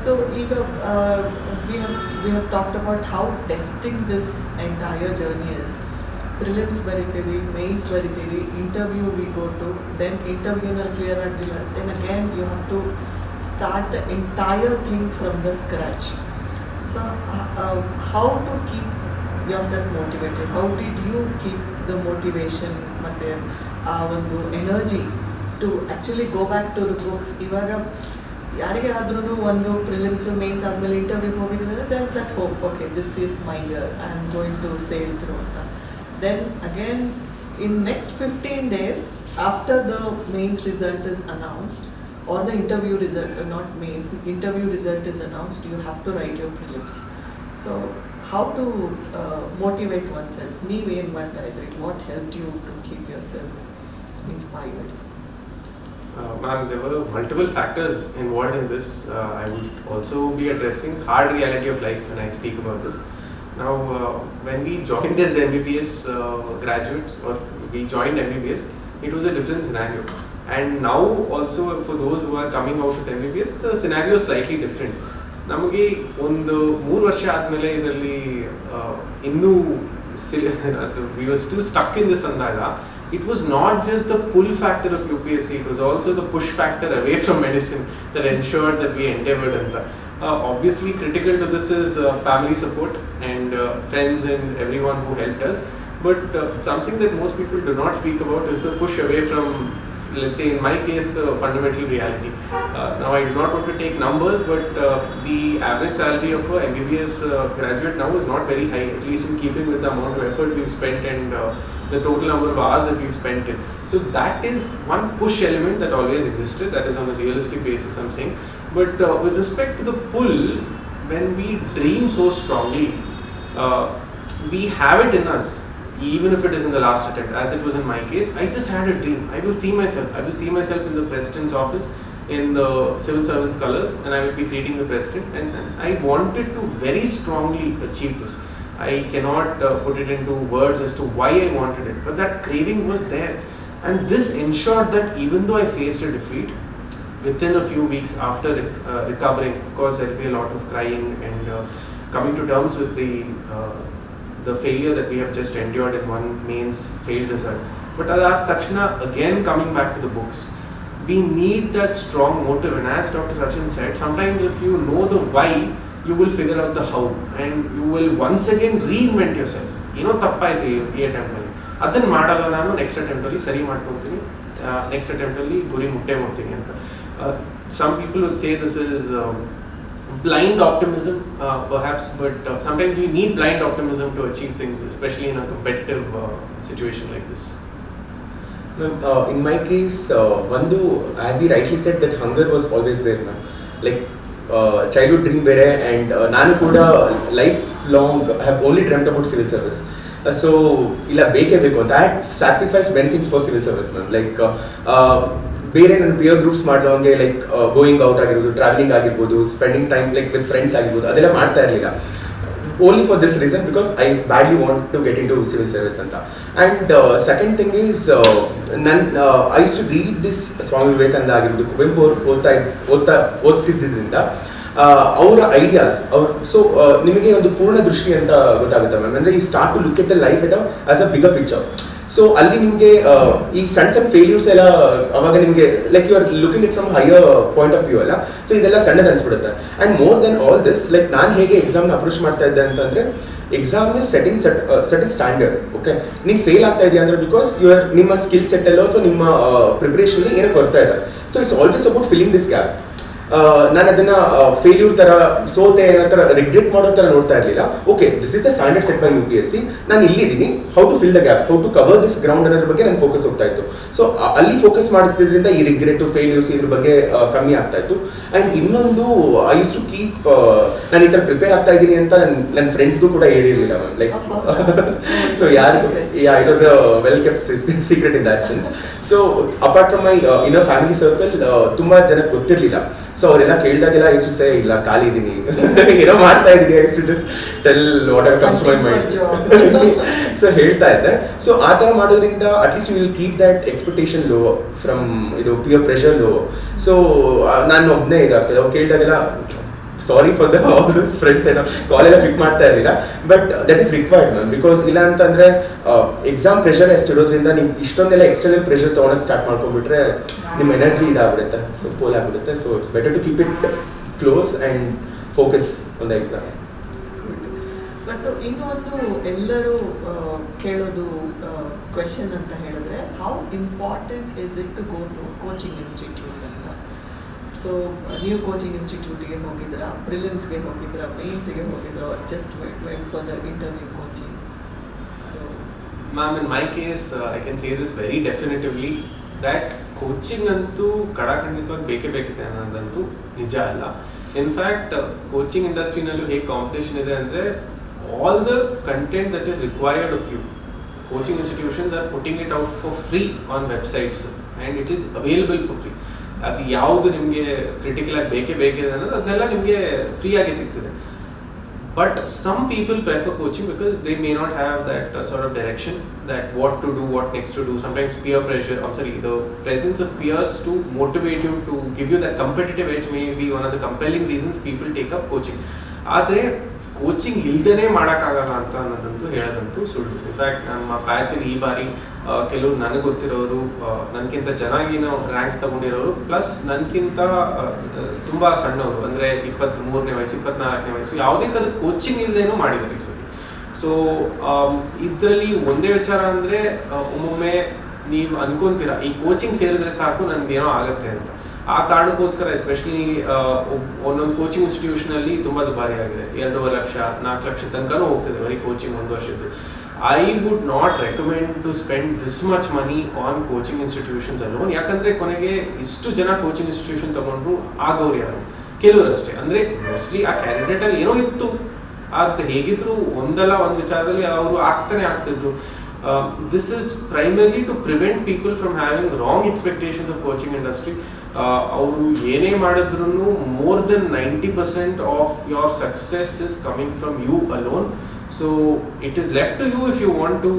So ಈಗ we have talked about how testing this entire journey is. Prelims ಬರಿತೀವಿ, mains ಬರಿತೀವಿ, interview we go to, then interview ನಲ್ಲಿ clear ಆಗಿಲ್ಲ, then again you have to start the entire thing from the scratch. So how to keep yourself motivated? How did you keep the motivation ಮತ್ತೆ ಆ ಒಂದು energy to actually go back to the books? ಇವಾಗ ಯಾರಿಗೆ ಆದ್ರೂ ಒಂದು prelims mains ಆದಮೇಲೆ ಇಂಟರ್ವ್ಯೂಗೆ ಹೋಗಿದ್ದೀನಿ ಅಂದರೆ there is that hope, okay this is my year, I am going to sail through ಅಂತ. Then again in next 15 days after the mains result is announced or the interview result, not mains, interview result is announced, you have to write your prelims. So how to motivate oneself? ನೀವು ಏನು ಮಾಡ್ತಾ ಇದ್ರಿ? What helped you to keep yourself inspired? Ma'am, there were multiple factors involved in this. I would also be addressing hard reality of life when I speak about this. Now, when we joined as MBBS graduates, or we joined MBBS, it was a different scenario. And now also for those who are coming out with MBBS, the scenario is slightly different. ನಮಗೆ ಒಂದು 3 ವರ್ಷ ಆದಮೇಲೆ ಇದರಲ್ಲಿ ಇನ್ನೂ we were still stuck in this ಅಂದಾಗ, it was not just the pull factor of UPSC, it was also the push factor away from medicine that ensured that we endeavored. Obviously critical to this is family support and friends and everyone who helped us, but something that most people do not speak about is the push away from, let's say in my case, the fundamental reality. Now I do not want to take numbers, but the average salary of a MBBS graduate now is not very high, at least in keeping with the amount of effort we've spent and the total number of hours that we've spent in. So that is one push element that always existed, that is on a realistic basis I'm saying. But with respect to the pull, when we dream so strongly, we have it in us, even if it is in the last attempt, as it was in my case. I just had a dream. I will see myself in the president's office in the civil servant's colors, and I will be greeting the president, and I wanted to very strongly achieve this. I cannot put it into words as to why I wanted it, but that craving was there, and this ensured that even though I faced a defeat, within a few weeks after recovering, of course there will be a lot of crying and coming to terms with the failure that we have just endured in one mains failed result. But at Takshana, again coming back to the books, we need that strong motive, and as Dr. Sachin said, sometimes if you know the why, you will figure out the how, and you will once again reinvent yourself. ಏನೋ ತಪ್ಪಾಯಿತು ಈ ಅಟೆಂಪ್ಟಲ್ಲಿ, ಅದನ್ನು ಮಾಡಲ್ಲ ನಾನು, next ಅಟೆಂಪ್ಟಲ್ಲಿ ಸರಿ ಮಾಡ್ಕೊತೀನಿ, next ಅಟೆಂಪ್ಟಲ್ಲಿ ಗುರಿ ಮುಟ್ಟೆ ಮಾಡ್ತೀನಿ ಅಂತ. Some people would say this is blind optimism, perhaps, but sometimes we need blind optimism to achieve things, especially in a competitive situation like this. In my case, Vandu, as he rightly said, that hunger was always there, ma'am. Like childhood dream ಬೇರೆ, and ನಾನು ಕೂಡ lifelong I have only dreamed about civil service. So ಇಲ್ಲ ಬೇಕೇ ಬೇಕು ಅಂತ. I have sacrifice many things for civil service, ma'am. Like ಬೇರೆ ನನ್ನ peer groups ಮಾಡೋಂಗೆ, ಲೈಕ್ ಗೋಯಿಂಗ್ ಔಟ್ ಆಗಿರ್ಬೋದು, ಟ್ರಾವೆಲಿಂಗ್ ಆಗಿರ್ಬೋದು, spending time like with friends ಆಗಿರ್ಬೋದು, ಅದೆಲ್ಲ ಮಾಡ್ತಾ ಇರಲಿಲ್ಲ. Only for this reason, because I badly want to get in to civil service ಅಂತ. And second thing is, I use to read this Swami Vivekananda ಆಗಿರ್ಬೋದು, ಕುವೆಂಪು ಅವ್ರು ಓದ್ತಿದ್ದರಿಂದ ಅವರ ಐಡಿಯಾಸ್ ಸೊ ನಿಮಗೆ ಒಂದು ಪೂರ್ಣ ದೃಷ್ಟಿ ಅಂತ ಗೊತ್ತಾಗುತ್ತೆ, ಮ್ಯಾಮ್. ಅಂದರೆ you start to look at the life at as a bigger picture. So ಅಲ್ಲಿ ನಿಮಗೆ ಈ ಸಣ್ಣ ಫೇಲ್ಯೂರ್ಸ್ ಎಲ್ಲ ಅವಾಗ ನಿಮಗೆ like you are looking it from higher point of view ಅಲ್ಲ. ಸೊ ಇದೆಲ್ಲ ಸಣ್ಣದು ಅನ್ಸ್ಬಿಡುತ್ತೆ. And more then all this, like ನಾನು ಹೇಗೆ ಎಕ್ಸಾಮ್ನ ಅಪ್ರೋಚ್ ಮಾಡ್ತಾ ಇದ್ದೆ ಅಂತಂದರೆ, exam is setting certain standard. Okay, ನೀನು ಫೇಲ್ ಆಗ್ತಾ ಇದೆಯಾ ಅಂದರೆ ಬಿಕಾಸ್ ನಿಮ್ಮ ಸ್ಕಿಲ್ ಸೆಟ್ಟಲ್ಲೋ ಅಥವಾ ನಿಮ್ಮ ಪ್ರಿಪ್ರೇಷನ್ಲಿ ಏನೋ ಕೊಡ್ತಾ ಇದೆ. So it's always about filling this gap. ನಾನು ಅದನ್ನ ಫೇಲ್ಯೂರ್ ತರ ಸೋತೆ ಅನ್ನೋ ಥರ ರಿಗ್ರೆಟ್ ಮಾಡೋ ಥರ ನೋಡ್ತಾ ಇರಲಿಲ್ಲ. Okay, this is the standard set by UPSC, ನಾನು ಇಲ್ಲಿದ್ದೀನಿ, how to fill the gap, how to cover this ground ಅನ್ನೋದ್ರ ಬಗ್ಗೆ ನನ್ನ ಫೋಕಸ್ ಹೋಗ್ತಾ ಇತ್ತು. ಸೊ ಅಲ್ಲಿ ಫೋಕಸ್ ಮಾಡ್ತಿದ್ರಿಂದ ಈ ರಿಗ್ರೆಟ್ ಫೇಲ್ಯೂರ್ಸ್ ಇದ್ರ ಬಗ್ಗೆ ಕಮ್ಮಿ ಆಗ್ತಾ ಇತ್ತು. ಆ್ಯಂಡ್ ಇನ್ನೊಂದು, ಐ ಯೂಸ್ ಟು ಕೀಪ್, ನಾನು ಈ ಥರ ಪ್ರಿಪೇರ್ ಆಗ್ತಾ ಇದ್ದೀನಿ ಅಂತ ನನ್ನ ಫ್ರೆಂಡ್ಸ್ಗೂ ಕೂಡ ಹೇಳಿರಲಿಲ್ಲ ಮ್ಯಾಮ್. ಲೈಕ್ ಸೊ ಯಾರು, it was a well kept secret in that sense. So apart from my inner family circle ತುಂಬ ಜನಕ್ಕೆ ಗೊತ್ತಿರಲಿಲ್ಲ. ಸೊ ಅವರೆಲ್ಲ ಕೇಳಿದಾಗೆಲ್ಲ ಇಷ್ಟು ಸೇ ಇಲ್ಲ, ಖಾಲಿ ಇದ್ದೀನಿ, ಏನೋ ಮಾಡ್ತಾ ಇದ್ದೀನಿ, ಇಷ್ಟು just tell what ever comes to my mind. So ಹೇಳ್ತಾ ಇದ್ದೆ. ಸೊ ಆ ಥರ ಮಾಡೋದ್ರಿಂದ at least you will keep that expectation low from ಇದು ಪಿಯರ್ ಪ್ರೆಷರ್ ಲೋ. ಸೊ ನಾನು ಒಬ್ಬನೇ ಇದಾಗ್ತದೆ, ಅವ್ರು ಕೇಳಿದಾಗೆಲ್ಲ sorry for the all this friends ಏನೋ ಕಾಲೆಲ್ಲ ಪಿಕ್ ಮಾಡ್ತಾ ಇರಲಿಲ್ಲ. But that is required ma'am, because ಇಲ್ಲ ಅಂತಂದರೆ ಎಕ್ಸಾಮ್ ಪ್ರೆಷರ್ ಎಷ್ಟು ಇರೋದ್ರಿಂದ ನೀವು ಇಷ್ಟೊಂದೆಲ್ಲ ಎಕ್ಸ್ಟರ್ನಲ್ ಪ್ರೆಷರ್ ತೊಗೊಳಕ್ಕೆ ಸ್ಟಾರ್ಟ್ ಮಾಡ್ಕೊಂಡ್ಬಿಟ್ರೆ ನಿಮ್ಮ ಎನರ್ಜಿ ಇದಾಗ್ಬಿಡುತ್ತೆ, ಸೊ ಪೋಲ್ ಆಗಿಬಿಡುತ್ತೆ. So it's better to keep it close and focus on the exam. So ಇನ್ನೊಂದು ಎಲ್ಲರೂ ಕೇಳೋದು ಕ್ವೆಶನ್ ಅಂತ ಹೇಳಿದ್ರೆ, how important is it to go to coaching institute ಅಂತ. ಸೊ ನೀವು ಕೋಚಿಂಗ್ ಇನ್ಸ್ಟಿಟ್ಯೂಟಿಗೆ ಹೋಗಿದ್ದೀರಾ, ಪ್ರಿಲಿಮ್ಸ್ಗೆ ಹೋಗಿದ್ದೀರಾ, ಮೇನ್ಸ್ಗೆ ಹೋಗಿದ್ದೀರಾ, just went for the interview coaching? So ma'am, in my case I can say this very definitively that coaching ಅಂತೂ ಖಂಡಿತವಾಗಿ ಬೇಕೇ ಬೇಕಿದೆ ಅನ್ನೋದಂತೂ ನಿಜ ಅಲ್ಲ. ಇನ್ಫ್ಯಾಕ್ಟ್ ಕೋಚಿಂಗ್ ಇಂಡಸ್ಟ್ರಿನಲ್ಲೂ ಹೇಗೆ ಕಾಂಪಿಟೇಷನ್ ಇದೆ ಅಂದರೆ, all the content that is required of you, coaching institutions are putting it out for free on websites and it is available for free. ಅದು ಯಾವುದು ನಿಮಗೆ ಕ್ರಿಟಿಕಲ್ ಆಗಿ ಬೇಕೇ ಅನ್ನೋದು ಅದನ್ನೆಲ್ಲ ನಿಮಗೆ ಫ್ರೀ ಆಗಿ ಸಿಗ್ತದೆ. But some people prefer coaching because they may not have that sort of direction, that what to do, what next to do. Sometimes peer pressure, the presence of peers to motivate you, to give you that competitive edge may be one of the compelling reasons people take up coaching. ಆದರೆ coaching ಇಲ್ದೇ ಮಾಡೋಕ್ಕಾಗಲ್ಲ ಅಂತ ಅನ್ನೋದಂತೂ ಹೇಳೋದಂತೂ ಸುಳ್ಳು. In fact ನಮ್ಮ ಬ್ಯಾಚಲ್ಲಿ ಈ ಬಾರಿ ಕೆಲವರು ನನಗೆ ಗೊತ್ತಿರೋರು, ನನಗಿಂತ ಚೆನ್ನಾಗಿ ನಾವು ರ್ಯಾಂಕ್ಸ್ ತೊಗೊಂಡಿರೋರು, ಪ್ಲಸ್ ನನಗಿಂತ ತುಂಬ ಸಣ್ಣವರು, ಅಂದರೆ 23ನೇ ವಯಸ್ಸು 24ನೇ ವಯಸ್ಸು, ಯಾವುದೇ ಥರದ ಕೋಚಿಂಗ್ ಇಲ್ಲದೇನೂ ಮಾಡಿದ್ದಾರೆ ಈ ಸತಿ. ಸೊ ಇದರಲ್ಲಿ ಒಂದೇ ವಿಚಾರ ಅಂದರೆ, ಒಮ್ಮೊಮ್ಮೆ ನೀವು ಅನ್ಕೊಂತೀರ ಈ ಕೋಚಿಂಗ್ ಸೇರಿದ್ರೆ ಸಾಕು ನನಗೇನೋ ಆಗುತ್ತೆ ಅಂತ. ಆ ಕಾರಣಕ್ಕೋಸ್ಕರ ಎಸ್ಪೆಷಲಿ ಒಂದೊಂದು ಕೋಚಿಂಗ್ ಇನ್ಸ್ಟಿಟ್ಯೂಷನಲ್ಲಿ ತುಂಬ ದುಬಾರಿ ಆಗಿದೆ. 2.5 ಲಕ್ಷ 4 ಲಕ್ಷ ತನಕನೂ ಹೋಗ್ತದೆ ಬರೀ ಕೋಚಿಂಗ್ ಒಂದು ವರ್ಷದ್ದು. I would not recommend to spend this much money on coaching institutions alone. ಯಾಕಂದರೆ ಕೊನೆಗೆ ಇಷ್ಟು ಜನ ಕೋಚಿಂಗ್ ಇನ್ಸ್ಟಿಟ್ಯೂಷನ್ ತಗೊಂಡ್ರು ಆಗೋರು ಯಾರು? ಕೆಲವರು ಅಷ್ಟೇ. ಅಂದರೆ ಮೋಸ್ಟ್ಲಿ ಆ ಕ್ಯಾಂಡಿಡೇಟಲ್ಲಿ ಏನೋ ಇತ್ತು, ಅದು ಹೇಗಿದ್ರು ಒಂದಲ್ಲ ಒಂದು ವಿಚಾರದಲ್ಲಿ ಅವರು ಆಗ್ತಿದ್ರು. This is primarily to prevent people from having wrong expectations of coaching industry. ಅವರು ಏನೇ ಮಾಡಿದ್ರು more than 90% of your success is coming from you alone. So it is left to you if you want to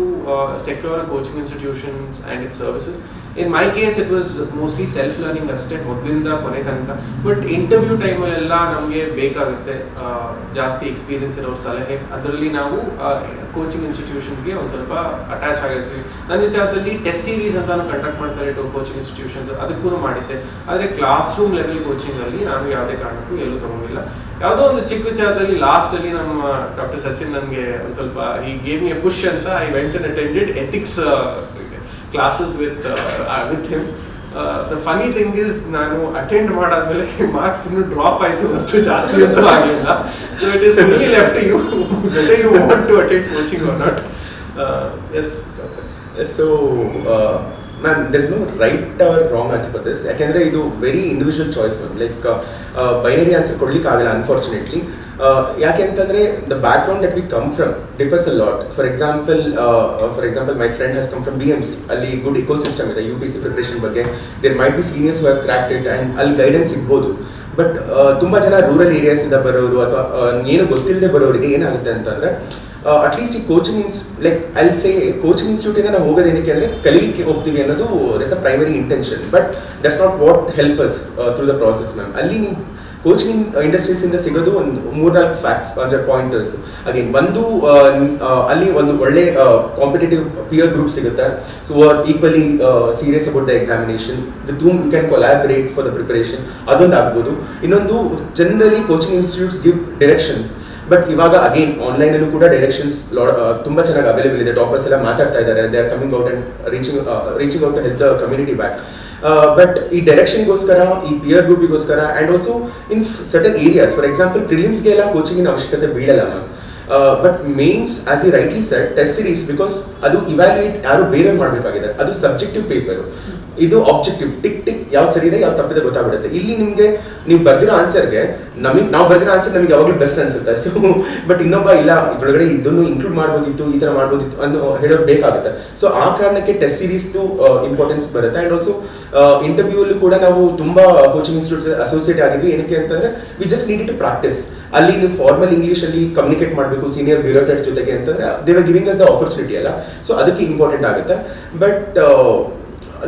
secure a coaching institution and its services. In my case it was mostly self learning ಅಷ್ಟೇ ಮೊದಲಿಂದ ಕೊನೆ ತನಕ. But interview ಟೈಮಲ್ಲೆಲ್ಲ ನಮಗೆ ಬೇಕಾಗುತ್ತೆ ಜಾಸ್ತಿ experience ಇರೋರ ಸಲಹೆ. ಅದರಲ್ಲಿ ನಾವು ಕೋಚಿಂಗ್ ಇನ್ಸ್ಟಿಟ್ಯೂಷನ್ಸ್ಗೆ ಒಂದು ಸ್ವಲ್ಪ ಅಟ್ಯಾಚ್ ಆಗಿರ್ತೀವಿ. ನನ್ನ ವಿಚಾರದಲ್ಲಿ ಟೆಸ್ಟ್ ಸೀರೀಸ್ ಅಂತಾನು ಕಂಡಕ್ಟ್ ಮಾಡ್ತಾರೆ ಕೋಚಿಂಗ್ ಇನ್ಸ್ಟಿಟ್ಯೂಷನ್ಸ್, ಅದಕ್ಕೂ ಮಾಡಿದ್ದೆ. ಆದರೆ ಕ್ಲಾಸ್ ರೂಮ್ ಲೆವೆಲ್ ಕೋಚಿಂಗಲ್ಲಿ ನಾನು ಯಾವುದೇ ಕಾರಣಕ್ಕೂ ಎಲ್ಲೂ ತಗೊಂಡಿಲ್ಲ. ಯಾವುದೋ ಒಂದು ಚಿಕ್ಕ ವಿಚಾರದಲ್ಲಿ ಲಾಸ್ಟಲ್ಲಿ ನಮ್ಮ ಡಾಕ್ಟರ್ ಸಚಿನ್ ನನಗೆ ಒಂದು ಸ್ವಲ್ಪ ಈ ಗೇವ್ ಮಿ ಎ ಪುಷ್ ಅಂತ I went and attended ethics classes with him. The funny thing is, ನಾನು ಅಟೆಂಡ್ ಮಾಡಾದ್ಮೇಲೆ ಮಾರ್ಕ್ಸ್ ಇನ್ನೂ ಡ್ರಾಪ್ ಆಯಿತು ಹೊರತು ಜಾಸ್ತಿ ಅಂತೂ ಆಗಲಿಲ್ಲ. So it is fully left to you whether you want to attend coaching or not. Yes. So ma'am, there is no right or wrong answer for this. ಯಾಕೆಂದರೆ ಇದು very individual choice ma'am. Like binary answer ಕೊಡ್ಲಿಕ್ಕೆ ಆಗಲ್ಲ unfortunately. ಯಾಕೆ ಅಂತಂದರೆ the background that we come from differs a lot. For example my friend has come from BMC. ಅಲ್ಲಿ good ecosystem ಇದೆ UPSC preparation ಬಗ್ಗೆ. There might be seniors who have cracked it and ಅಲ್ಲಿ guidance ಸಿಗ್ಬೋದು. ಬಟ್ ತುಂಬ ಜನ rural ಏರಿಯಾಸಿಂದ ಬರೋರು ಅಥವಾ ಏನು ಗೊತ್ತಿಲ್ಲದೆ ಬರೋರಿಗೆ ಏನಾಗುತ್ತೆ ಅಂತಂದರೆ, ಅಟ್ಲೀಸ್ಟ್ ಈ ಕೋಚಿಂಗ್ ಲೈಕ್ ಐಲ್ ಸೇ ಕೋಚಿಂಗ್ ಇನ್ಸ್ಟಿಟ್ಯೂಟಿಂದ ನಾವು ಹೋಗೋದೇನಕ್ಕೆ ಅಂದರೆ ಕಲೀಲಿಕ್ಕೆ ಹೋಗ್ತೀವಿ ಅನ್ನೋದು that's a primary intention. But that's not what help us through the process ma'am. ಅಲ್ಲಿ ನೀವು ಕೋಚಿಂಗ್ ಇಂಡಸ್ಟ್ರೀಸಿಂದ ಸಿಗೋದು ಒಂದು 3-4 ಫ್ಯಾಕ್ಟ್ಸ್ ಅಂದರೆ ಪಾಯಿಂಟರ್ಸ್. ಅಗೇನ್ ಒಂದು ಅಲ್ಲಿ ಒಂದು ಒಳ್ಳೆ ಕಾಂಪಿಟೇಟಿವ್ ಪಿಯರ್ ಗ್ರೂಪ್ ಸಿಗುತ್ತೆ. So are equally serious about the examination, with whom you can collaborate for the preparation, ಅದೊಂದು ಆಗ್ಬೋದು. ಇನ್ನೊಂದು, generally coaching institutes give directions. But ಇವಾಗ ಅಗೇನ್ ಆನ್ಲೈನಲ್ಲೂ ಕೂಡ ಡೈರೆಕ್ಷನ್ಸ್ ತುಂಬ ಚೆನ್ನಾಗಿ ಅವೈಲೇಬಲ್ ಇದೆ. ಟಾಪರ್ಸ್ ಎಲ್ಲ ಮಾತಾಡ್ತಾ ಇದ್ದಾರೆ. They are coming out and reaching out to help the community back. But ಈ ಡೈರೆಕ್ಷನ್ಗೋಸ್ಕರ, ಈ ಪಿಯರ್ ಗ್ರೂಪಿಗೋಸ್ಕರ and also in certain areas, for example ಪ್ರಿಲಿಮ್ಸ್ಗೆ ಎಲ್ಲ ಕೋಚಿಂಗಿನ ಅವಶ್ಯಕತೆ ಬೀಳಲ್ಲ ma'am. But mains as I rightly said, test series because ಅದು ಇವ್ಯಾಲ್ಯೂಯೇಟ್ ಯಾರು ಬೇರೆ ಮಾಡಬೇಕಾಗಿದೆ, ಅದು ಸಬ್ಜೆಕ್ಟಿವ್ ಪೇಪರು, ಇದು ಆಬ್ಜೆಕ್ಟಿವ್, ಟಿಕ್ ಟಿಕ್ ಯಾವ್ದು ಸರಿ ಇದೆ ಯಾವ್ದು ತಪ್ಪಿದೆ ಗೊತ್ತಾಗ್ಬಿಡುತ್ತೆ. ಇಲ್ಲಿ ನಿಮಗೆ ನೀವು ಬರ್ದಿರೋ ಆನ್ಸರ್ಗೆ ನಾವು ಬರ್ದಿರೋ ಆನ್ಸರ್ ನಮಗೆ ಯಾವಾಗಲೂ ಬೆಸ್ಟ್ ಅನ್ಸುತ್ತೆ. ಸೊ ಬಟ್ ಇನ್ನೊಬ್ಬ ಇಲ್ಲ ಇದರೊಳಗಡೆ ಇದನ್ನು ಇನ್ಕ್ಲೂಡ್ ಮಾಡ್ಬೋದಿತ್ತು, ಈ ಥರ ಮಾಡ್ಬೋದಿತ್ತು ಅನ್ನೋ ಹೇಳೋದು ಬೇಕಾಗುತ್ತೆ. ಸೊ ಆ ಕಾರಣಕ್ಕೆ ಟೆಸ್ಟ್ ಸೀರೀಸ್ದು ಇಂಪಾರ್ಟೆನ್ಸ್ ಬರುತ್ತೆ. ಆ್ಯಂಡ್ ಆಲ್ಸೋ ಇಂಟರ್ವ್ಯೂಲ್ಲೂ ಕೂಡ ನಾವು ತುಂಬ ಕೋಚಿಂಗ್ ಇನ್ಸ್ಟಿಟ್ಯೂಟ್ ಅಸೋಸಿಯೇಟ್ ಆಗಿದ್ವಿ. ಏನಕ್ಕೆ ಅಂತಂದರೆ we just need to practise. ಅಲ್ಲಿ ನೀವು ಫಾರ್ಮಲ್ ಇಂಗ್ಲೀಷಲ್ಲಿ ಕಮ್ಯುನಿಕೇಟ್ ಮಾಡಬೇಕು ಸೀನಿಯರ್ ಬ್ಯೂರೋಕ್ರಾಟ್ ಜೊತೆಗೆ ಅಂತಂದರೆ they are giving us the opportunity ಅಲ್ಲ. ಸೊ ಅದಕ್ಕೆ ಇಂಪಾರ್ಟೆಂಟ್ ಆಗುತ್ತೆ. ಬಟ್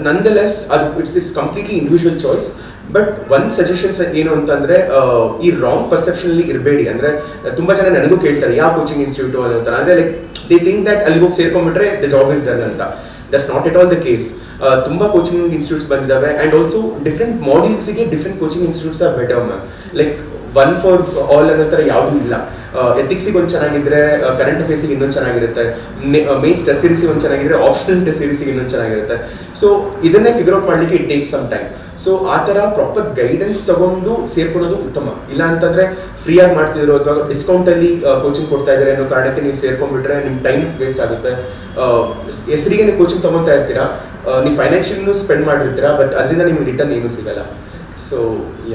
ನನ್ದಲೆಸ್ ಅದು it's completely individual choice. But one suggestions ಏನು ಅಂತಂದರೆ, ಈ ರಾಂಗ್ ಪರ್ಸೆಪ್ಷನಲ್ಲಿ ಇರಬೇಡಿ. ಅಂದರೆ ತುಂಬ ಜನ ನನಗೂ ಕೇಳ್ತಾರೆ ಯಾವ ಕೋಚಿಂಗ್ ಇನ್ಸ್ಟಿಟ್ಯೂಟು ಅನ್ನೋ ಥರ. ಅಂದರೆ ಲೈಕ್ ದೇ ಥಿಂಕ್ ದಟ್ ಅಲ್ಲಿ ಹೋಗಿ ಸೇರ್ಕೊಂಡ್ಬಿಟ್ರೆ ದ ಜಾಬ್ ಇಸ್ ಡನ್ ಅಂತ. That's not at all the case. ತುಂಬ ಕೋಚಿಂಗ್ ಇನ್ಸ್ಟಿಟ್ಯೂಟ್ಸ್ ಬಂದಿದ್ದಾವೆ. ಆ್ಯಂಡ್ ಆಲ್ಸೋ ಡಿಫ್ರೆಂಟ್ ಮಾಡ್ಯೂಲ್ಸಿಗೆ different coaching institutes are better ma'am. Like one for all ಅನ್ನೋ ಥರ ಯಾವುದೂ ಇಲ್ಲ. ಎಥಿಕ್ಸಿಗೆ ಒಂದು ಚೆನ್ನಾಗಿದ್ರೆ ಕರೆಂಟ್ ಅಫೇರ್ಸಿಗೆ ಇನ್ನೊಂದು ಚೆನ್ನಾಗಿರುತ್ತೆ, ಮೇನ್ಸ್ ಟೆಸ್ಟ್ ಸೀರೀಸಿಗೆ ಒಂದು ಚೆನ್ನಾಗಿದ್ರೆ ಆಪ್ಷನಲ್ ಟೆಸ್ಟ್ ಸೀರೀಸಿಗೆ ಇನ್ನೊಂದು ಚೆನ್ನಾಗಿರುತ್ತೆ. ಸೊ ಇದನ್ನೇ ಫಿಗರ್ ಔಟ್ ಮಾಡಲಿಕ್ಕೆ it takes some time. So ಆ ಥರ ಪ್ರಾಪರ್ ಗೈಡೆನ್ಸ್ ತೊಗೊಂಡು ಸೇರ್ಕೊಳ್ಳೋದು ಉತ್ತಮ. ಇಲ್ಲ ಅಂತಂದರೆ ಫ್ರೀಯಾಗಿ ಮಾಡ್ತಿದ್ರು ಅಥವಾ ಡಿಸ್ಕೌಂಟಲ್ಲಿ ಕೋಚಿಂಗ್ ಕೊಡ್ತಾ ಇದ್ದಾರೆ ಅನ್ನೋ ಕಾರಣಕ್ಕೆ ನೀವು ಸೇರ್ಕೊಂಡ್ಬಿಟ್ರೆ ನಿಮ್ಮ ಟೈಮ್ ವೇಸ್ಟ್ ಆಗುತ್ತೆ. ಹೆಸರಿಗೆ ನೀವು ಕೋಚಿಂಗ್ ತೊಗೊತಾ ಇರ್ತೀರಾ, ನೀವು ಫೈನಾನ್ಷಿಯಲ್ನು ಸ್ಪೆಂಡ್ ಮಾಡಿರ್ತೀರಾ, ಬಟ್ ಅದರಿಂದ ನಿಮ್ಗೆ ರಿಟರ್ನ್ ಏನೂ ಸಿಗಲ್ಲ. So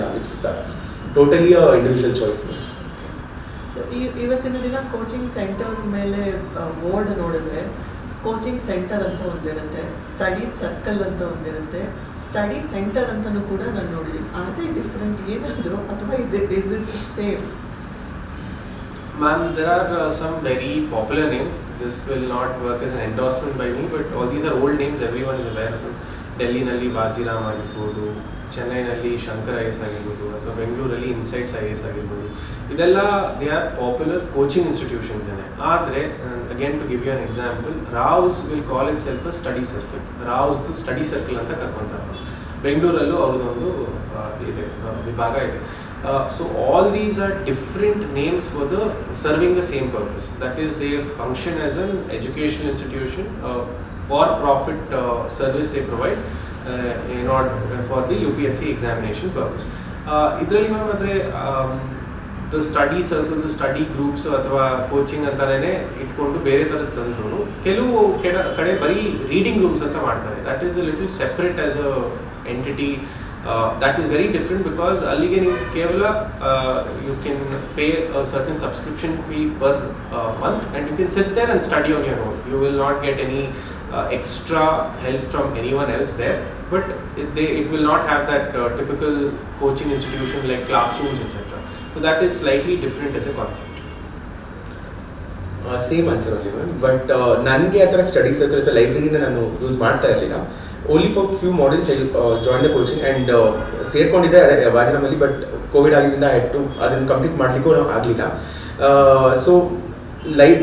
yeah it's totally individual choice. So ಇವತ್ತಿನ ದಿನ ಕೋಚಿಂಗ್ ಸೆಂಟರ್ಸ್ ಮೇಲೆ ಬೋರ್ಡ್ ನೋಡಿದ್ರೆ ಕೋಚಿಂಗ್ ಸೆಂಟರ್ ಅಂತ ಒಂದಿರುತ್ತೆ, ಸ್ಟಡಿ ಸರ್ಕಲ್ ಅಂತ ಒಂದಿರುತ್ತೆ, ಸ್ಟಡಿ ಸೆಂಟರ್ ಅಂತಲೂ ಕೂಡ ನಾನು ನೋಡಿದ್ದೀನಿ. ಆರ್ ದೇ ಡಿಫ್ರೆಂಟ್ ಏನಾದರೂ ಅಥವಾ is it same? Ma'am, there are some very popular names. This will not work as an endorsement by me, but all these are old names. Everyone is aware of them. Delhi nalli Bajiram ಆಗಿರ್ಬೋದು, ಚೆನ್ನೈನಲ್ಲಿ Shankar IAS ಆಗಿರ್ಬೋದು, ಅಥವಾ ಬೆಂಗಳೂರಲ್ಲಿ insights IAS ಆಗಿರ್ಬೋದು. ಇದೆಲ್ಲ they are popular coaching institutions ಏನೇ. ಆದರೆ again to give you an example, Rau's will call itself a study circle. ರಾವ್ಸ್ದು ಸ್ಟಡಿ ಸರ್ಕಲ್ ಅಂತ ಕರ್ಕೊಂತಾರೆ. ಬೆಂಗಳೂರಲ್ಲೂ ಅವ್ರದ್ದೊಂದು ಇದೆ ವಿಭಾಗ ಇದೆ. So all these are different names for serving the same purpose. That is, they function as an educational institution, for profit service they provide in order for the UPSC examination purpose. Idralli ma'am andre the study circles, study groups ಅಥವಾ coaching ಅಂತಾನೆ ಇಟ್ಕೊಂಡು ಬೇರೆ ಥರದ ತಂದ್ರು ಕೆಲವು ಕಡೆ ಬರೀ reading rooms ಅಂತ ಮಾಡ್ತಾರೆ. That is a little separate as a entity. That is very different because allige ನೀವು ಕೇವಲ you can pay a certain subscription fee per month and you can sit there and study on your own. You will not get any extra help from anyone else there, but it will not have that typical coaching institution like classrooms etc. So that is slightly different as a concept. Same answer only ma'am. But ನನಗೆ ಆ ಥರ study circle ಅಥವಾ ಲೈಬ್ರರಿನ ನಾನು use ಮಾಡ್ತಾ ಇರಲಿಲ್ಲ. Only for few models I join the coaching and ಸೇರ್ಕೊಂಡಿದ್ದೆ ಅದೇ ವಾಜಿರಾಮಲ್ಲಿ. ಬಟ್ ಕೋವಿಡ್ ಆಗಿದ್ದರಿಂದ ಅದನ್ನು ಕಂಪ್ಲೀಟ್ ಮಾಡಲಿಕ್ಕೂ ಆಗಲಿಲ್ಲ. ಸೊ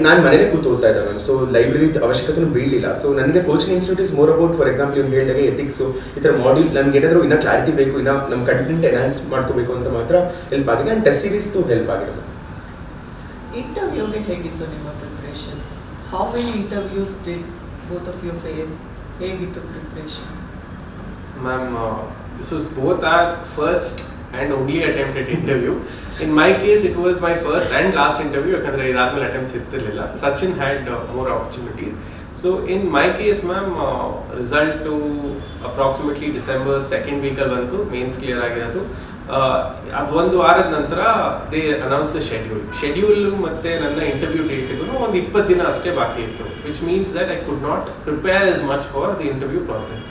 ನಾನು ಮನೇಲೆ ಕೂತು ಓದ್ತಾ ಇದ್ದೆ ಮ್ಯಾಮ್. ಸೊ ಲೈಬ್ರರಿ ಅವಶ್ಯಕತೆನೂ ಬೀಳಲಿಲ್ಲ. ಸೊ ನನಗೆ coaching institute is more about, for example ಇವ್ನು ಹೇಳಿದಾಗ ಎಥಿಕ್ಸು ಈ ಥರ ಮಾಡ್ಯೂಲ್ ನಮ್ಗೆ ಏನಾದರೂ ಇನ್ನೂ ಕ್ಲಾರಿಟಿ ಬೇಕು, ಇನ್ನೂ ನಮ್ಮ ಕಂಟೆಂಟ್ ಎನ್ಹಾನ್ಸ್ ಮಾಡ್ಕೋಬೇಕು ಅಂದರೆ ಮಾತ್ರ ಹೆಲ್ಪ್ ಆಗಿದೆ. ಆ್ಯಂಡ್ ಟೆಸ್ಟ್ ಸೀರೀಸ್ದು ಹೆಲ್ಪ್ ಆಗಿದೆ. ಇಂಟರ್ವ್ಯೂಗೆ ಹೇಗಿತ್ತು ನಿಮ್ಮ preparation? How many interviews did both of you face? ಹೇಗಿತ್ತು preparation? Ma'am, this was both our first and only attempt at interview. In my case, it was my first and last interview. ಯಾಕಂದರೆ ಇದಾದ್ಮೇಲೆ attempts ಇರ್ತಿರ್ಲಿಲ್ಲ. Sachin had more opportunities. So in my case, ma'am, result approximately December 2nd week ಅಲ್ಲಿ ಬಂತು. Mains clear ಆಗಿರೋದು. ಅದು ಒಂದು ವಾರದ ನಂತರ ದೇ ಅನೌನ್ಸ್ ದ ಶೆಡ್ಯೂಲ್ ಮತ್ತು ನನ್ನ ಇಂಟರ್ವ್ಯೂ ಡೇಟ್ಗೂ ಒಂದು 20 ದಿನ ಅಷ್ಟೇ ಬಾಕಿ ಇತ್ತು. Which means that I could not prepare as much for the interview process.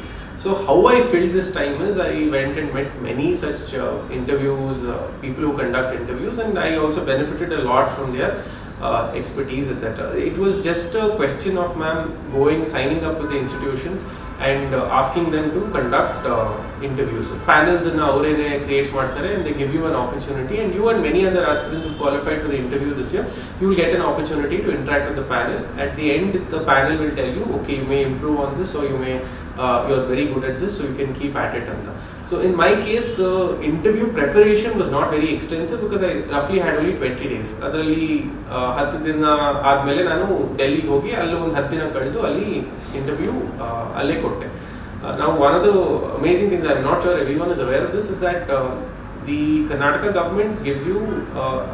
So how I filled this time is I went and met many such interviews, people who conduct interviews, and I also benefited a lot from their expertise etc. It was just a question of signing up with the institutions and asking them to conduct interviews. Panels in avrene create ಮಾಡ್ತಾರೆ and they give you an opportunity, and you and many other aspirants who qualified for the interview this year, you will get an opportunity to interact with the panel. At the end, the panel will tell you, okay, you may improve on this, or you may you are very good at this, so you can keep at it anta. So in my case, the interview preparation was not very extensive because I roughly had only 20 days. ಅದರಲ್ಲಿ 10 ದಿನ ಆದಮೇಲೆ ನಾನು ಡೆಲ್ಲಿಗೆ ಹೋಗಿ ಅಲ್ಲಿ ಒಂದು 10 ದಿನ ಕಳೆದು ಅಲ್ಲಿ ಇಂಟರ್ವ್ಯೂ ಅಲ್ಲೇ ಕೊಟ್ಟೆ. Now, one of the amazing things, I'm not sure everyone is aware of this, is that the Karnataka government gives you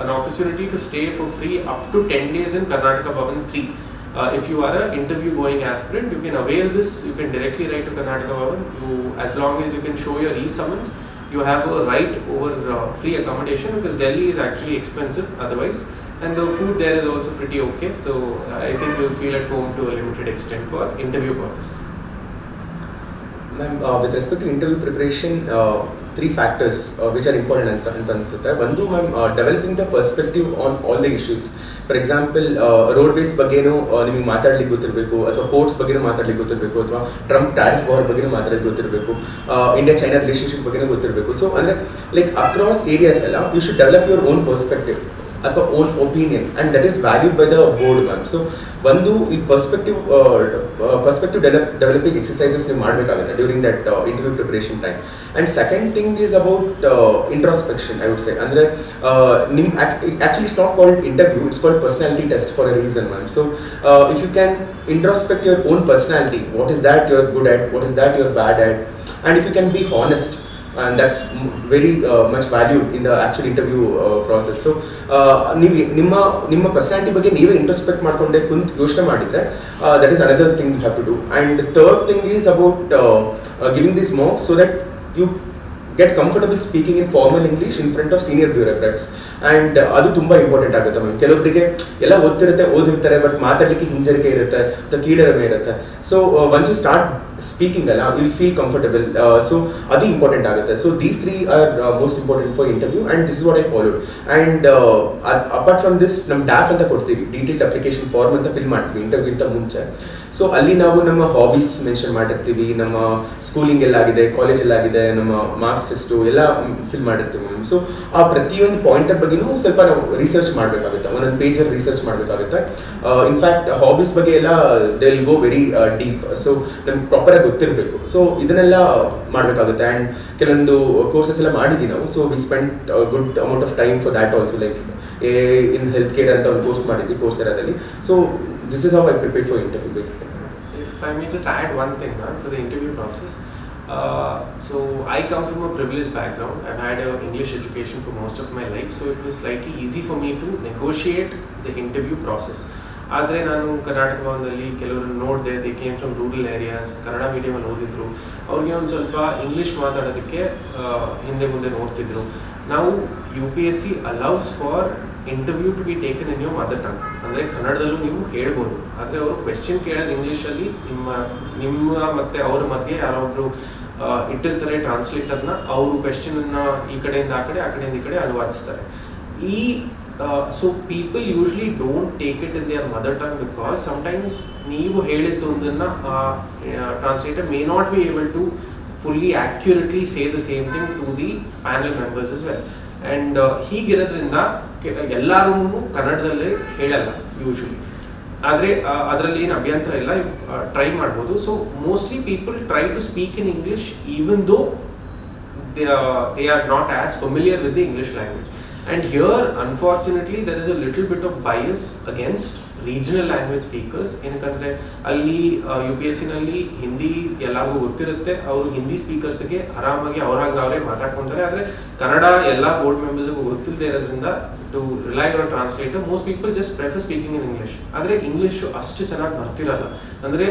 an opportunity to stay for free up to 10 days in Karnataka Bhavan 3. If you are an interview going aspirant, you can avail this. You can directly write to Karnataka Bhavan. As long as you can show your e-summons, you have a right over free accommodation, because Delhi is actually expensive otherwise, and the food there is also pretty okay. So I think you'll feel at home to a limited extent for interview purpose. Ma'am, with respect to interview preparation, 3 factors which are important ಅಂತ ಅನ್ಸುತ್ತೆ. ಒಂದು ma'am, developing the perspective on all the issues. For example, roadways ಬಗ್ಗೆನೂ ನಿಮಗೆ ಮಾತಾಡ್ಲಿಕ್ಕೆ ಗೊತ್ತಿರಬೇಕು, ಅಥವಾ ports ಬಗ್ಗೆನೂ ಮಾತಾಡ್ಲಿಕ್ಕೆ ಗೊತ್ತಿರಬೇಕು, ಅಥವಾ ಟ್ರಂಪ್ ಟ್ಯಾರಿಫ್ ವಾರ್ ಬಗ್ಗೆನೂ ಮಾತಾಡೋಕ್ಕೆ ಗೊತ್ತಿರಬೇಕು, ಇಂಡಿಯಾ ಚೈನಾ ರಿಲೇಷನ್ಶಿಪ್ ಬಗ್ಗೆನೂ ಗೊತ್ತಿರಬೇಕು. ಸೊ ಅಂದರೆ ಲೈಕ್ ಅಕ್ರಾಸ್ ಏರಿಯಾಸ್ ಎಲ್ಲ you should develop your own perspective ಅಥವಾ own opinion, and that is valued by the board ma'am. So ಒಂದು ಈ ಪರ್ಸ್ಪೆಕ್ಟಿವ್ ಡೆವಲಪಿಂಗ್ ಎಕ್ಸಸೈಸಸ್ ನೀವು ಮಾಡಬೇಕಾಗುತ್ತೆ during that interview preparation time. And second thing is about introspection, I would say. ಅಂದರೆ ನಿಮ್ಮ actually it's not called interview, it's called personality test for a reason ma'am. So if you can introspect your own personality, what is that you are good at, what is that you are bad at, and if you can be honest, and that's very much valued in the actual interview process. So ನೀವು ನಿಮ್ಮ personality ಬಗ್ಗೆ ನೀವೇ introspect ಮಾಡಿಕೊಂಡೆ ಕುಂತು ಯೋಚನೆ ಮಾಡಿದರೆ, that is another thing you have to do. And third thing is about giving these mocks so that you get comfortable speaking in formal English in front of senior bureaucrats. And ಅದು ತುಂಬ important ಆಗುತ್ತೆ ma'am. ಕೆಲವೊಬ್ಬರಿಗೆ ಎಲ್ಲ ಓದಿರ್ತಾರೆ, but ಮಾತಾಡಲಿಕ್ಕೆ ಹಿಂಜರಿಕೆ ಇರುತ್ತೆ ಅಥವಾ ಕೀಳರಿಮೆ ಇರುತ್ತೆ. So once you start speaking ಅಲ್ಲ, ವಿಲ್ ಫೀಲ್ ಕಂಫರ್ಟಬಲ್. ಸೊ ಅದು ಇಂಪಾರ್ಟೆಂಟ್ ಆಗುತ್ತೆ. So these 3 are most important for interview, and this is what I followed. And apart from this, ನಮ್ಮ ಡ್ಯಾಫ್ ಅಂತ ಕೊಡ್ತೀವಿ, ಡೀಟೇಲ್ಡ್ ಅಪ್ಲಿಕೇಶನ್ ಫಾರ್ಮ್ ಅಂತ fill ಮಾಡ್ತೀವಿ ಇಂಟರ್ವ್ಯೂಗಿಂತ ಮುಂಚೆ. ಸೊ ಅಲ್ಲಿ ನಾವು ನಮ್ಮ ಹಾಬೀಸ್ ಮೆನ್ಷನ್ ಮಾಡಿರ್ತೀವಿ, ನಮ್ಮ ಸ್ಕೂಲಿಂಗ್ ಎಲ್ಲಾಗಿದೆ, ಕಾಲೇಜ್ ಎಲ್ಲಾಗಿದೆ, ನಮ್ಮ ಮಾರ್ಕ್ಸ್ ಎಷ್ಟು ಎಲ್ಲ ಫಿಲ್ ಮಾಡಿರ್ತೀವಿ ಮ್ಯಾಮ್. ಸೊ ಆ ಪ್ರತಿಯೊಂದು ಪಾಯಿಂಟರ್ ಬಗ್ಗೆನೂ ಸ್ವಲ್ಪ ನಾವು ರಿಸರ್ಚ್ ಮಾಡಬೇಕಾಗುತ್ತೆ, ಒಂದೊಂದು ಪೇಜಲ್ಲಿ ರಿಸರ್ಚ್ ಮಾಡಬೇಕಾಗುತ್ತೆ. ಇನ್ಫ್ಯಾಕ್ಟ್ ಹಾಬೀಸ್ ಬಗ್ಗೆ ಎಲ್ಲ they will go very deep. So ನಮ್ಗೆ ಪ್ರಾಪರಾಗಿ ಗೊತ್ತಿರಬೇಕು. ಸೊ ಇದನ್ನೆಲ್ಲ ಮಾಡಬೇಕಾಗುತ್ತೆ. ಆ್ಯಂಡ್ ಕೆಲವೊಂದು ಕೋರ್ಸಸ್ ಎಲ್ಲ ಮಾಡಿದ್ದೀವಿ ನಾವು. So we spend good amount of time for that also, like in health care ಅಂತ ಒಂದು ಕೋರ್ಸ್ ಮಾಡಿದ್ವಿ ಕೋರ್ಸೆರಾದಲ್ಲಿ. So this is how I prepared for interview basically. If I may just add one thing, man, for the interview process. So I come from a privileged background. I've had an English education for most of my life, so it was slightly easy for me to negotiate the interview process. ಆದರೆ ನಾನು ಕರ್ನಾಟಕ ಭವನದಲ್ಲಿ ಕೆಲವರು ನೋಡಿದೆ, they came from rural areas, Kannada ಮೀಡಿಯಮಲ್ಲಿ ಓದಿದ್ರು, ಅವ್ರಿಗೆ ಒಂದು ಸ್ವಲ್ಪ ಇಂಗ್ಲೀಷ್ ಮಾತಾಡೋದಕ್ಕೆ ಹಿಂದೆ ಮುಂದೆ ನೋಡ್ತಿದ್ರು. ನಾವು UPSC allows for interview to be taken in your mother tongue, ಅಂದರೆ ಕನ್ನಡದಲ್ಲೂ ನೀವು ಹೇಳ್ಬೋದು. ಆದರೆ ಅವರು ಕ್ವೆಶ್ಚನ್ ಕೇಳೋದು ಇಂಗ್ಲೀಷಲ್ಲಿ, ನಿಮ್ಮ ಮತ್ತು ಅವ್ರ ಮಧ್ಯೆ ಯಾರೊಬ್ಬರು ಇಟ್ಟಿರ್ತಾರೆ ಟ್ರಾನ್ಸ್ಲೇಟರ್ನ, ಅವರು ಕ್ವೆಶ್ಚನನ್ನು ಈ ಕಡೆಯಿಂದ ಆ ಕಡೆ, ಆ ಕಡೆಯಿಂದ ಈ ಕಡೆ ಅನುವಾದಿಸ್ತಾರೆ. So people usually don't take it in their mother tongue, because sometimes ನೀವು ಹೇಳಿದ್ದೊಂದನ್ನು translator may not be able to fully accurately say the same thing to the panel members as well. And ಹೀಗಿರೋದ್ರಿಂದ ಎಲ್ಲರೂ ಕನ್ನಡದಲ್ಲೇ ಹೇಳಲ್ಲ usually. ಆದರೆ ಅದರಲ್ಲಿ ಏನು ಅಭ್ಯಂತರ ಇಲ್ಲ, ಟ್ರೈ ಮಾಡ್ಬೋದು. So mostly people try to speak in English even though they are not as familiar with the English language. And here unfortunately there is a little bit of bias against regional language speakers. ಏನಕ್ಕಂದರೆ ಅಲ್ಲಿ UPSC-ನಲ್ಲಿ ಹಿಂದಿ ಎಲ್ಲರಿಗೂ ಗೊತ್ತಿರುತ್ತೆ, ಅವರು ಹಿಂದಿ ಸ್ಪೀಕರ್ಸ್ಗೆ ಆರಾಮಾಗಿ ಅವರೇ ಮಾತಾಡ್ಕೊತಾರೆ. ಆದರೆ ಕನ್ನಡ ಎಲ್ಲ board ಮೆಂಬರ್ಸ್ಗೂ ಗೊತ್ತಿಲ್ಲದೆ ಇರೋದ್ರಿಂದ to rely on translator, most people just prefer speaking in English. ಆದರೆ ಇಂಗ್ಲೀಷು ಅಷ್ಟು ಚೆನ್ನಾಗಿ ಬರ್ತಿರಲ್ಲ. ಅಂದರೆ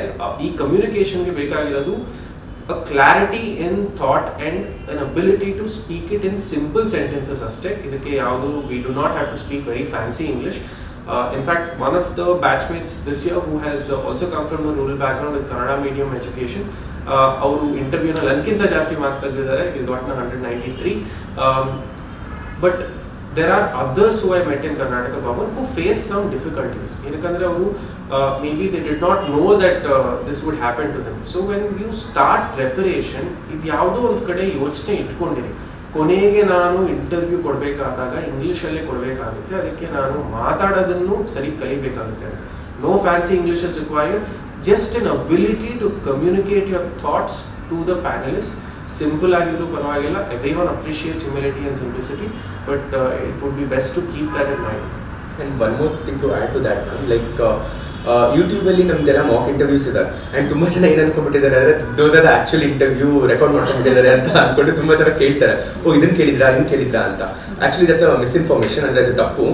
ಈ ಕಮ್ಯುನಿಕೇಷನ್ಗೆ ಬೇಕಾಗಿರೋದು a clarity in thought and an ability to speak it in simple sentences ಅಷ್ಟೇ. ಇದಕ್ಕೆ ಯಾವುದು we do not have to speak very fancy English. In fact, one of the batchmates this year who has also come from a rural background with Kannada medium education, ಅವರು ಇಂಟರ್ವ್ಯೂನಲ್ಲಿ ನನಗಿಂತ ಜಾಸ್ತಿ marks ತೆಗೆದಿದ್ದಾರೆ. he got 193. But there are others who I met in Karnataka Bhavan who face some difficulties. ಏನಕ್ಕಂದರೆ ಅವರು maybe they did not know that this would happen to them. So when you start preparation, ಇದು ಯಾವುದೋ ಒಂದು ಕಡೆ ಯೋಚನೆ ಇಟ್ಕೊಂಡಿರಿ, ಕೊನೆಗೆ ನಾನು interview ಕೊಡಬೇಕಾದಾಗ ಇಂಗ್ಲೀಷಲ್ಲೇ ಕೊಡಬೇಕಾಗುತ್ತೆ, ಅದಕ್ಕೆ ನಾನು ಮಾತಾಡೋದನ್ನು ಸರಿ ಕಲಿಬೇಕಾಗುತ್ತೆ ಅಂತ. No fancy English is required, just an ability to communicate your thoughts to the panelist. Simple ಆಗಿದ್ದು ಪರವಾಗಿಲ್ಲ, everyone appreciates humility and simplicity, but it would be best to keep that in mind. And one more thing to add to that, like ಯೂಟ್ಯೂಬಲ್ಲಿ ನಮ್ದೆಲ್ಲ mock interviews ಇದೆ and ತುಂಬ ಜನ ಏನು ಅನ್ಕೊಂಡ್ಬಿಟ್ಟಿದ್ದಾರೆ ಅಂದರೆ those are the actual interview record ಮಾಡ್ಕೊಂಡ್ಬಿಟ್ಟಿದ್ದಾರೆ ಅಂತ ಅಂದ್ಕೊಂಡು ತುಂಬ ಜನ ಕೇಳ್ತಾರೆ, ಓ ಇದನ್ನು ಕೇಳಿದ್ರಾ ಅಂತ. ಆ್ಯಕ್ಚುಲಿ ದಟ್ಸ್ ಅ ಮಿಸ್ಇನ್ಫಾರ್ಮೇಷನ್, ಅಂದರೆ ಅದು ತಪ್ಪು.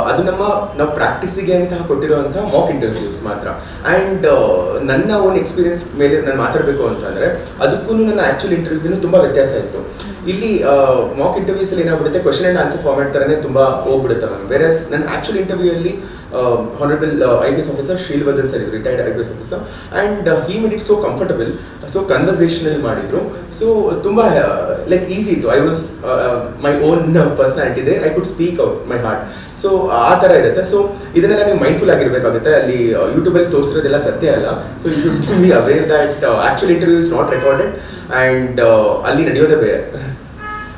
ಅದು ನಾವು ಪ್ರಾಕ್ಟೀಸಿಗೆ ಅಂತ ಕೊಟ್ಟಿರುವಂಥ ಮಾಕ್ ಇಂಟರ್ವ್ಯೂಸ್ ಮಾತ್ರ. ಆ್ಯಂಡ್ ನನ್ನ ಓನ್ ಎಕ್ಸ್ಪೀರಿಯನ್ಸ್ ಮೇಲೆ ನಾನು ಮಾತಾಡಬೇಕು ಅಂತಂದರೆ ಅದಕ್ಕೂ ನನ್ನ ಆ್ಯಕ್ಚುಲ್ ಇಂಟರ್ವ್ಯೂಗೂ ತುಂಬ ವ್ಯತ್ಯಾಸ ಇತ್ತು. ಇಲ್ಲಿ ಮಾಕ್ ಇಂಟರ್ವ್ಯೂಸಲ್ಲಿ ಏನಾಗ್ಬಿಡುತ್ತೆ, ಕ್ವಶನ್ ಆ್ಯಂಡ್ ಆನ್ಸರ್ ಫಾರ್ಮ್ಯಾಟ್ ಥರನೇ ತುಂಬ ಹೋಗ್ಬಿಡುತ್ತೆ ಮ್ಯಾಮ್. ವೇರಸ್ ನನ್ನ ಆ್ಯಕ್ಚುಲ್ ಇಂಟರ್ವ್ಯೂಯಲ್ಲಿ honourable IPS officer Shrilvardhan sir, retired IPS officer, and he made it so comfortable, so conversational ಮಾಡಿದ್ರು. ಸೊ ತುಂಬ ಲೈಕ್ ಈಸಿ ಇತ್ತು. I was my own personality there, I could speak out my heart. So ಆ ಥರ ಇರುತ್ತೆ. So ಇದನ್ನೆಲ್ಲ ನೀವು mindful ಆಗಿರಬೇಕಾಗುತ್ತೆ. ಅಲ್ಲಿ ಯೂಟ್ಯೂಬಲ್ಲಿ ತೋರಿಸಿರೋದೆಲ್ಲ ಸತ್ಯ ಅಲ್ಲ. So you should be aware that actual interview is not recorded and ಅಲ್ಲಿ ನಡೆಯೋದೇ ಬೇರೆ.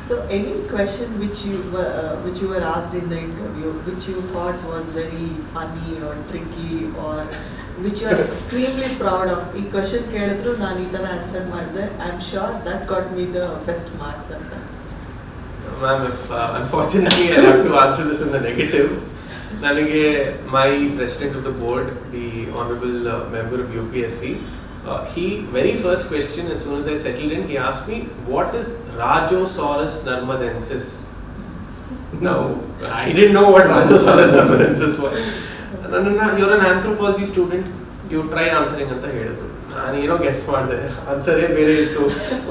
So any question which you were asked in the interview, which you thought was very funny or tricky, or which you are extremely proud of, ಈ question ಕೇಳಿದ್ರು ನಾನು ಈ ಥರ answer ಮಾಡಿದೆ, I am sure that got me the best marks ಅಂತ. Ma'am, if unfortunately I have to answer this in the negative. ನನಗೆ my president of the board, the honorable member of UPSC, he very first question as soon as I settled in, he asked me, what is Rajosaurus narmadensis? Now I didn't know what Rajosaurus narmadensis was. You're an anthropology student, you try answering anta ಹೇಳಿದ್ರು. ನಾನು ಏನೋ guess ಮಾಡಿದೆ, ಆನ್ಸರೇ ಬೇರೆ ಇತ್ತು.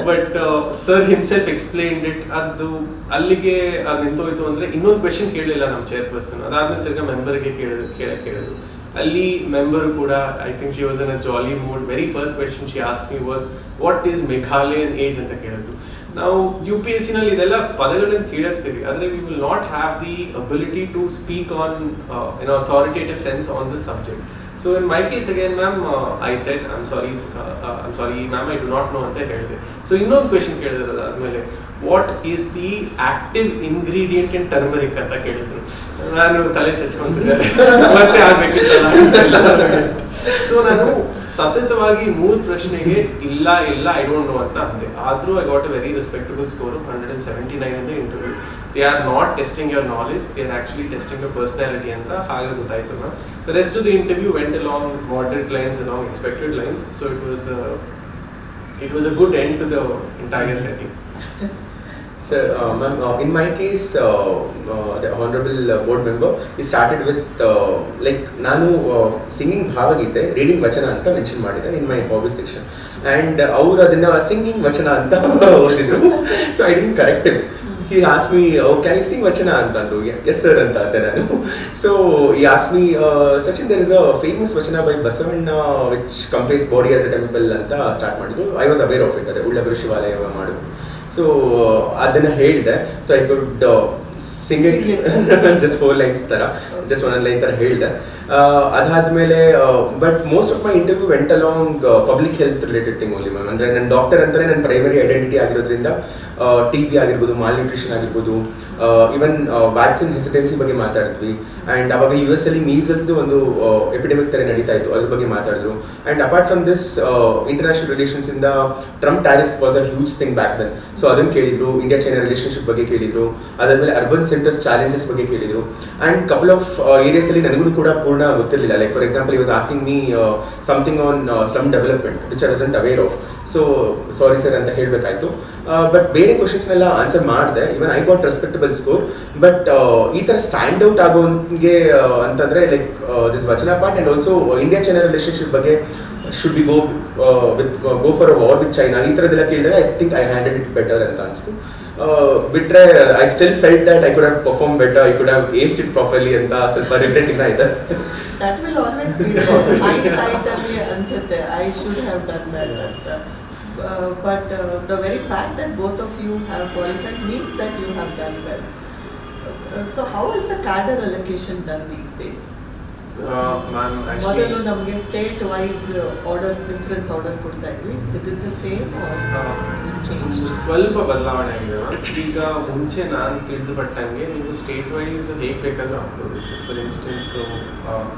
But sir himself explained it. ಅದು ಅಲ್ಲಿಗೆ ಅದು ನಿಂತೋಯ್ತು. ಅಂದರೆ ಇನ್ನೊಂದು ಕ್ವೆಶನ್ ಕೇಳಲಿಲ್ಲ ನಮ್ಮ ಚೇರ್ಪರ್ಸನ್. ಅದಾದ್ಮೇಲೆ ತಿರ್ಗಾ ಮೆಂಬರ್ಗೆ ಕೇಳಿದ್ರು. ಅಲ್ಲಿ ಮೆಂಬರ್ ಕೂಡ, I think she was in a jolly mood. Very first question she ask me was, what is Meghalayan age ಅಂತ ಕೇಳಿದ್ರು. ನಾವು UPSC ನಲ್ಲಿ ಇದೆಲ್ಲ ಪದಗಳನ್ನು ಕೇಳುತ್ತೀವಿ, ಆದರೆ we will not have the ability to speak on in authoritative sense on this subject. So in my case again, ma'am, I said, I'm sorry, ma'am, I do not know ಅಂತ ಹೇಳಿದೆ. So ಇನ್ನೊಂದು question ಕೇಳಿದ್ರು ಅದಾದ್ಮೇಲೆ, what is the active ingredient in turmeric ಅಂತ ಕೇಳಿದ್ರು. ನಾನು ತಲೆ ಚಚ್ಕೊಂತಿದ್ದೆ, ಮತ್ತೆ ಆಗ್ಬೇಕಿತ್ತಲ್ಲ. ಸೊ ನಾನು ಸತತವಾಗಿ 3 ಪ್ರಶ್ನೆಗೆ ಇಲ್ಲ ಐ ಡೋಂಟ್ ನೋ ಅಂತ ಅಂದೆ. ಆದ್ರೂ I got a very respectable score of 179 in the interview. They are not testing your knowledge, they are actually testing your personality ಅಂತ ಹಾಗೆ ಗೊತ್ತಾಯ್ತು ma'am. The rest of the interview went along moderate lines, along expected lines, so it was a good end to the entire setting. Sir, ma'am, in my case, the honorable board member, he started with like ನಾನು singing ಭಾವಗೀತೆ, reading ವಚನ ಅಂತ mention ಮಾಡಿದೆ in my hobby section, and ಅವರು ಅದನ್ನ singing ವಚನ ಅಂತ ಓದಿದ್ರು. So I didn't correct him. He asked me, oh, can you sing vachana ಅಂತಂದ್ರು. Yes sir ಅಂತ ಅಂದೆ ನಾನು. So he asked me, Sachin, there is a famous vachana by Basavanna which compares body as a temple ಅಂತ start ಮಾಡಿದ್ರು. I was aware of it, ಅದೇ ಉಳ್ಳಬರು ಶಿವಾಲಯ ಮಾಡಿದ್ರು. So ಅದನ್ನ ಹೇಳಿದೆ. So I could Singh it just 4 lines ಥರ, just 1 line ಥರ ಹೇಳಿದೆ. ಅದಾದಮೇಲೆ but most of my interview vent along public health related thing only ma'am. ಅಂದರೆ ನನ್ನ ಡಾಕ್ಟರ್ ಅಂತಲೇ ನನ್ನ ಪ್ರೈಮರಿ ಐಡೆಂಟಿಟಿ ಆಗಿರೋದ್ರಿಂದ TB ಆಗಿರ್ಬೋದು, ಮಾಲ್ ನ್ಯೂಟ್ರಿಷನ್ ಆಗಿರ್ಬೋದು, ಈವನ್ ವ್ಯಾಕ್ಸಿನ್ ಹೆಸಿಟೆನ್ಸಿ ಬಗ್ಗೆ ಮಾತಾಡಿದ್ವಿ. ಆ್ಯಂಡ್ ಅವಾಗ US ಅಲ್ಲಿ ಮೀಸಲ್ಸ್ದು ಒಂದು ಎಪಿಡೆಮಿಕ್ ಥರ ನಡೀತಾ ಇತ್ತು, ಅದ್ರ ಬಗ್ಗೆ ಮಾತಾಡಿದ್ರು. And apart from this international ರಿಲೇಷನ್ಸಿಂದ Trump tariff was a huge thing back then. So ಅದನ್ನು ಕೇಳಿದ್ರು. ಇಂಡಿಯಾ ಚೈನಾ ರಿಲೇಷನ್ಶಿಪ್ ಬಗ್ಗೆ ಕೇಳಿದ್ರು. ಅದಾದಮೇಲೆ ಅರ್ಬನ್ ಸೆಂಟರ್ಸ್ ಚಾಲೆಂಜಸ್ ಬಗ್ಗೆ ಕೇಳಿದ್ರು. ಆ್ಯಂಡ್ ಕಪಲ್ ಆಫ್ ಏರಿಯಾಸಲ್ಲಿ ನನಗೂ ಕೂಡ ಪೂರ್ಣ ಗೊತ್ತಿರಲಿಲ್ಲ. Like for example, he was asking me something on slum development which I wasn't aware of. So sorry sir ಅಂತ ಹೇಳಬೇಕಾಯ್ತು. ಬಟ್ ಬೇರೆ ಕ್ವಶನ್ಸ್ನೆಲ್ಲ ಆನ್ಸರ್ ಮಾಡಿದೆ. Even I got respectable score. But ಈ ಥರ ಸ್ಟ್ಯಾಂಡ್ ಔಟ್ ಆಗೋಂಗೆ ಅಂತಂದರೆ like this vachana part and also India China relationship ಬಗ್ಗೆ should be go for a war with China, ಈ ಥರದ್ದೆಲ್ಲ ಕೇಳಿದಾಗ I think I handle it better ಅಂತ ಅನಿಸ್ತು. ಬಿಟ್ರೆ I still felt that I could have perform better, I could have aced it properly ಅಂತ ಸ್ವಲ್ಪ regret ಇನ್ನ ಇದೆ. That will always be there. Hindsight ಅಲ್ಲಿ ಅನ್ಸುತ್ತೆ I should have done that ಅಂತ. But the very fact that both of you have qualified means that you have done well. So how is the cadre allocation done these days? Ma'am, actually ಮೊದಲು ನಮಗೆ state wise order preference order ಕೊಡ್ತಾ ಇದ್ವಿ. Is it the same or change? ಸ್ವಲ್ಪ ಬದಲಾವಣೆ ಆಗಿದೆ ma'am. ಈಗ ಮುಂಚೆ ನಾನು ತಿಳಿದುಪಟ್ಟಂಗೆ ನೀವು ಸ್ಟೇಟ್ ವೈಸ್ ಹೇಗೆ ಬೇಕಾದರೂ ಆಗ್ಬೋದಿತ್ತು. ಫಾರ್ ಇನ್ಸ್ಟೆನ್ಸು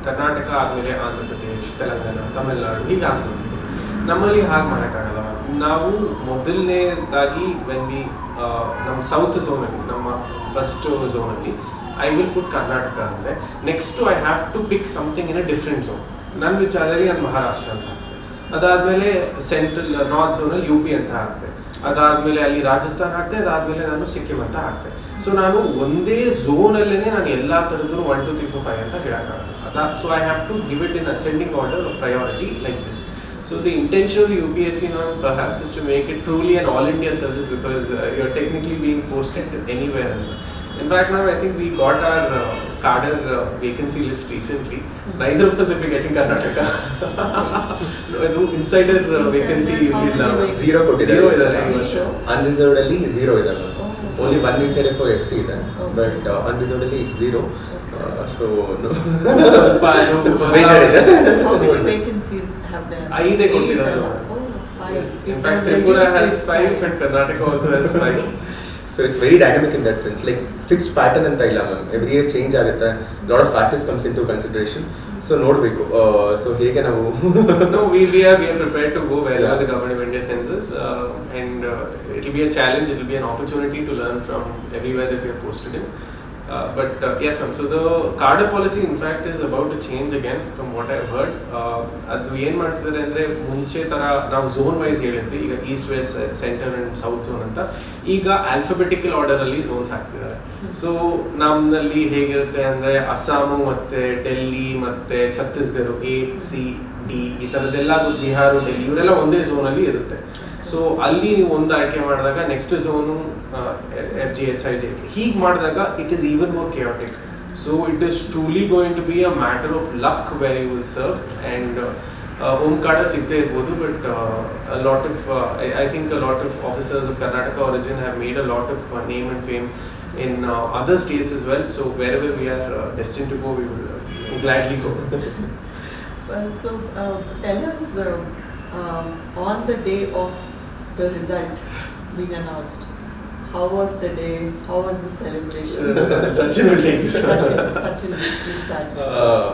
ಕರ್ನಾಟಕ ಆದಮೇಲೆ ಆಂಧ್ರ ಪ್ರದೇಶ್, ತೆಲಂಗಾಣ, ತಮಿಳುನಾಡು ಹೀಗೆ ಆಗ್ಬೋದಿತ್ತು. ನಮ್ಮಲ್ಲಿ ಹಾಗೆ ಮಾಡೋಕ್ಕಾಗಲ್ಲ ಮ್ಯಾಮ್. ನಾವು ಮೊದಲನೇದಾಗಿ ನಮ್ಮ ಸೌತ್ ಝೋನಲ್ಲಿ, ನಮ್ಮ ಫಸ್ಟ್ ಝೋನಲ್ಲಿ I will put Karnataka ಅಂದರೆ next I have to pick something in a different zone. ನನ್ನ ವಿಚಾರದಲ್ಲಿ ನಾನು ಮಹಾರಾಷ್ಟ್ರ ಅಂತ ಹಾಕ್ತೆ. ಅದಾದಮೇಲೆ ಸೆಂಟ್ರಲ್ ನಾರ್ತ್ ಝೋನಲ್ಲಿ UP ಅಂತ ಹಾಕ್ತೆ. ಅದಾದಮೇಲೆ ಅಲ್ಲಿ ರಾಜಸ್ಥಾನ್ ಹಾಕ್ತೆ. ಅದಾದಮೇಲೆ ನಾನು ಸಿಕ್ಕಿಂ ಅಂತ ಹಾಕ್ತೆ. ಸೊ ನಾನು ಒಂದೇ ಝೋನಲ್ಲೇ ನಾನು ಎಲ್ಲ ಥರದ್ದು 1 2 3 4 5 ಅಂತ ಹೇಳೋಕ್ಕಾಗಲ್ಲ. So I have to give it in ascending order of priority like this. So the intention of the UPSC now perhaps is to make it truly an all India service, because you're technically being posted anywhere. In fact, now I think we got our cadre vacancy list recently. Neither of us will be getting Karnataka. No, insider vacancy will zero zero is unreserved ಅಲ್ಲಿ zero ಇದೆ. Only one insider for ST ಇದೆ, but unreservedly it's zero. So no. Major ಇದೆ. How many vacancies have there? 5 ಕೊಟ್ಟಿರೋದು. Yes. In fact, Tripura has 5 and Karnataka also has 5. So it's very dynamic in that sense. Like fixed pattern anta illa ma'am. Every year change agutte. Lot of factors comes into consideration. So ನೋಡಬೇಕು. So ಹೇಗೆ ನಾವು No, we are prepared to go wherever the government of India sends us, and it will be a challenge. It will be an opportunity to learn from everywhere that we are posted in. But yes ma'am, so the cadre policy in fact is about to change again from what I have heard. ಅದು ಏನು ಮಾಡ್ತಿದ್ದಾರೆ ಅಂದರೆ, ಮುಂಚೆ ಥರ ನಾವು zone wise ಹೇಳಿದ್ವಿ, ಈಗ east west centre and south zone ಅಂತ, ಈಗ ಆಲ್ಫಾಬೆಟಿಕಲ್ ಆರ್ಡರಲ್ಲಿ ಝೋನ್ಸ್ ಹಾಕ್ತಿದ್ದಾರೆ. ಸೊ ನಮ್ಮಲ್ಲಿ ಹೇಗಿರುತ್ತೆ ಅಂದರೆ, ಅಸ್ಸಾಮು ಮತ್ತು ಡೆಲ್ಲಿ ಮತ್ತು ಛತ್ತೀಸ್ಗಢ ACD ಈ ಥರದ್ದೆಲ್ಲ, ಅದು ಬಿಹಾರ ಡೆಲ್ಲಿ ಇವರೆಲ್ಲ ಒಂದೇ ಝೋನಲ್ಲಿ ಇರುತ್ತೆ. ಸೊ ಅಲ್ಲಿ ನೀವು ಒಂದು ಆಯ್ಕೆ ಮಾಡಿದಾಗ ನೆಕ್ಸ್ಟ್ ಝೋನು FG HIJ ಹೀಗೆ ಮಾಡಿದಾಗ it is even more chaotic. So it is truly going to be a matter of luck where you will serve. And home ಕಾರ್ಡ್ ಸಿಗದೇ ಇರ್ಬೋದು, but a lot of I think a lot of officers of Karnataka origin have made a lot of name and fame in other states as well. So wherever we are destined to go, we will gladly go. So tell us, on the day of the result being announced, how was the day? How was the celebration? Sachin will take this. Sachin, please start.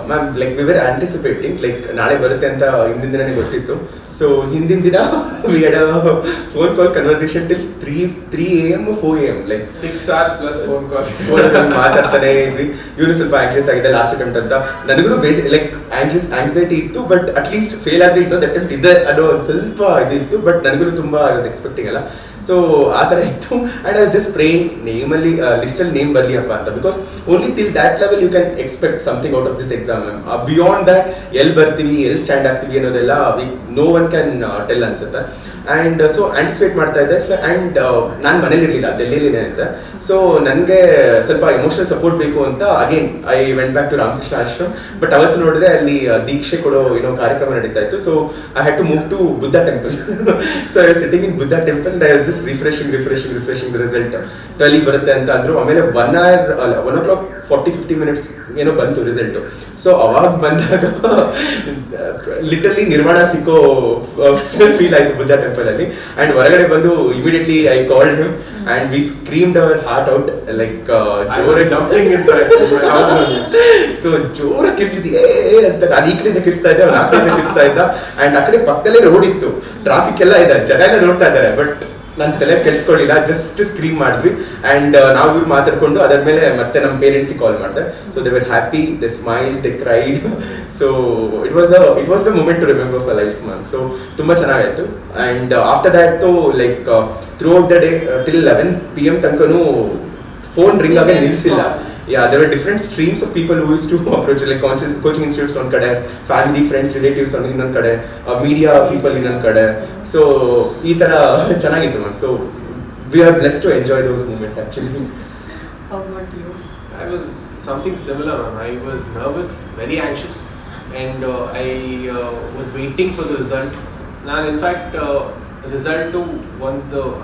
Ma'am, like we were anticipating, like ನಾಳೆ ಬರುತ್ತೆ ಅಂತ ಹಿಂದಿನ ದಿನನೇ ಗೊತ್ತಿತ್ತು. So ಹಿಂದಿನ ದಿನ we had a phone call conversation till 3 AM 4 AM, like 6 hours plus phone call. ಮಾತಾಡ್ತಾನೆ ಇದ್ವಿ. ಇವನು ಸ್ವಲ್ಪ ಆಂಕ್ಷಿಯಸ್ ಆಗಿದೆ ಲಾಸ್ಟ್ ಅಟೆಂಪ್ಟ್ ಅಂತ. ನನಗೂ ಲೈಕ್ ಆಂಗ್ಸೈಟಿ ಇತ್ತು, ಬಟ್ ಅಟ್ ಲೀಸ್ಟ್ ಫೇಲ್ ಆದ್ರೆ ಇನ್ನೊಂದು ಅಟೆಂಪ್ಟ್ ಇದೆ ಅನ್ನೋ ಒಂದು ಸ್ವಲ್ಪ ಇದಿತ್ತು. ಬಟ್ ನನಗೂ ತುಂಬಾ ಐ ವಾಸ್ ಎಕ್ಸ್ಪೆಕ್ಟಿಂಗ್ ಅಲ್ಲ. ಸೊ ಆ ಥರ ಇತ್ತು. And I was just praying ನೇಮಲ್ಲಿ ಲಿಸ್ಟಲ್ಲಿ ನೇಮ್ ಬರಲಿ ಅಪ್ಪ ಅಂತ, because only till that level you can expect something out of this exam. Beyond that ಎಲ್ಲಿ ಬರ್ತೀವಿ, ಎಲ್ಲಿ ಸ್ಟ್ಯಾಂಡ್ ಆಗ್ತೀವಿ ಅನ್ನೋದೆಲ್ಲ ನೋ ಒನ್ ಕ್ಯಾನ್ ಟೆಲ್ ಅನ್ಸುತ್ತೆ. ಆ್ಯಂಡ್ ಸೊ ಆಂಟಿಸಿಪೇಟ್ ಮಾಡ್ತಾ ಇದ್ದೆ. ಸೊ ಆ್ಯಂಡ್ ನಾನು ಮನೇಲಿರಲಿಲ್ಲ, ಡೆಲ್ಲಿಲಿನೇ ಅಂತ. ಸೊ ನನಗೆ ಸ್ವಲ್ಪ ಎಮೋಷನಲ್ ಸಪೋರ್ಟ್ ಬೇಕು ಅಂತ again I went back to Ramakrishna Ashram. But ಅವತ್ತು ನೋಡಿದ್ರೆ ಅಲ್ಲಿ ದೀಕ್ಷೆ ಕೊಡೋ ಕಾರ್ಯಕ್ರಮ ನಡೀತಾ ಇತ್ತು. So I had to move to Buddha temple. So I was sitting in Buddha temple and I was just refreshing the result. ಟ್ವೆಲ್ಲಿ ಬರುತ್ತೆ ಅಂತ ಅಂದರು. ಆಮೇಲೆ 1:40-50 ಏನೋ ಬಂತು ರಿಸಲ್ಟು. ಸೊ ಅವಾಗ ಬಂದಾಗ ಲಿಟರಲಿ ನಿರ್ಮಾಣ ಸಿಕ್ಕೋ ಫೀಲ್ ಆಯಿತು ಬುದ್ಧ ಟೆಂಪಲಲ್ಲಿ. ಆ್ಯಂಡ್ ಹೊರಗಡೆ ಬಂದು immediately I called him and we screamed hour heart out like ಜೋರಾಗಿ ಜಂಪಿಂಗ್ ಇರ್ತಾರೆ. ಸೊ ಜೋರಾಗಿ ಕಿರ್ಚಿದ್ವಿ ಅಂತ. ನಾನು ಈ ಕಡೆಯಿಂದ ಕಿರ್ಸ್ತಾ ಇದ್ದೆ, ಅವ್ನು ಆ ಕಡೆಯಿಂದ ಕಿರ್ಸ್ತಾ ಇದ್ದ. ಆ್ಯಂಡ್ ಆ ಕಡೆ ಪಕ್ಕದಲ್ಲೇ ರೋಡ್ ಇತ್ತು, ಟ್ರಾಫಿಕ್ ಎಲ್ಲ ಇದೆ, ಜನ ಎಲ್ಲ ನೋಡ್ತಾ ಇದ್ದಾರೆ. ಬಟ್ ನನ್ನ ತಲೆ ಕೆಡಿಸ್ಕೊಳ್ಳಿಲ್ಲ, ಜಸ್ಟ್ ಸ್ಕ್ರೀಮ್ ಮಾಡಿದ್ವಿ. ಆ್ಯಂಡ್ ನಾವು ಇವ್ರು ಮಾತಾಡ್ಕೊಂಡು ಅದಾದ್ಮೇಲೆ ಮತ್ತೆ ನಮ್ಮ ಪೇರೆಂಟ್ಸಿಗೆ ಕಾಲ್ ಮಾಡಿದೆ. So they were happy, they smile, they cried. So it was the moment to remember for life ma'am. So ತುಂಬ ಚೆನ್ನಾಗಾಯಿತು. And after that like throughout the day till 11 PM ತನಕನೂ ಫೋನ್ ರಿಂಗ್ ಆಗಿ ನಿಲ್ಲಿಸಿಲ್ಲ. There are different streams of people who use to approach, like coaching institutes ಒಂದು ಕಡೆ, family friends relatives ಇನ್ನೊಂದು ಕಡೆ, media people ಇನ್ನೊಂದು ಕಡೆ. ಸೊ ಈ ಥರ ಚೆನ್ನಾಗಿತ್ತು ma'am. So we are blessed to enjoy those moments actually. How about you? I was something similar, man. I was nervous, very anxious, and I was waiting for the result. Now, in fact, result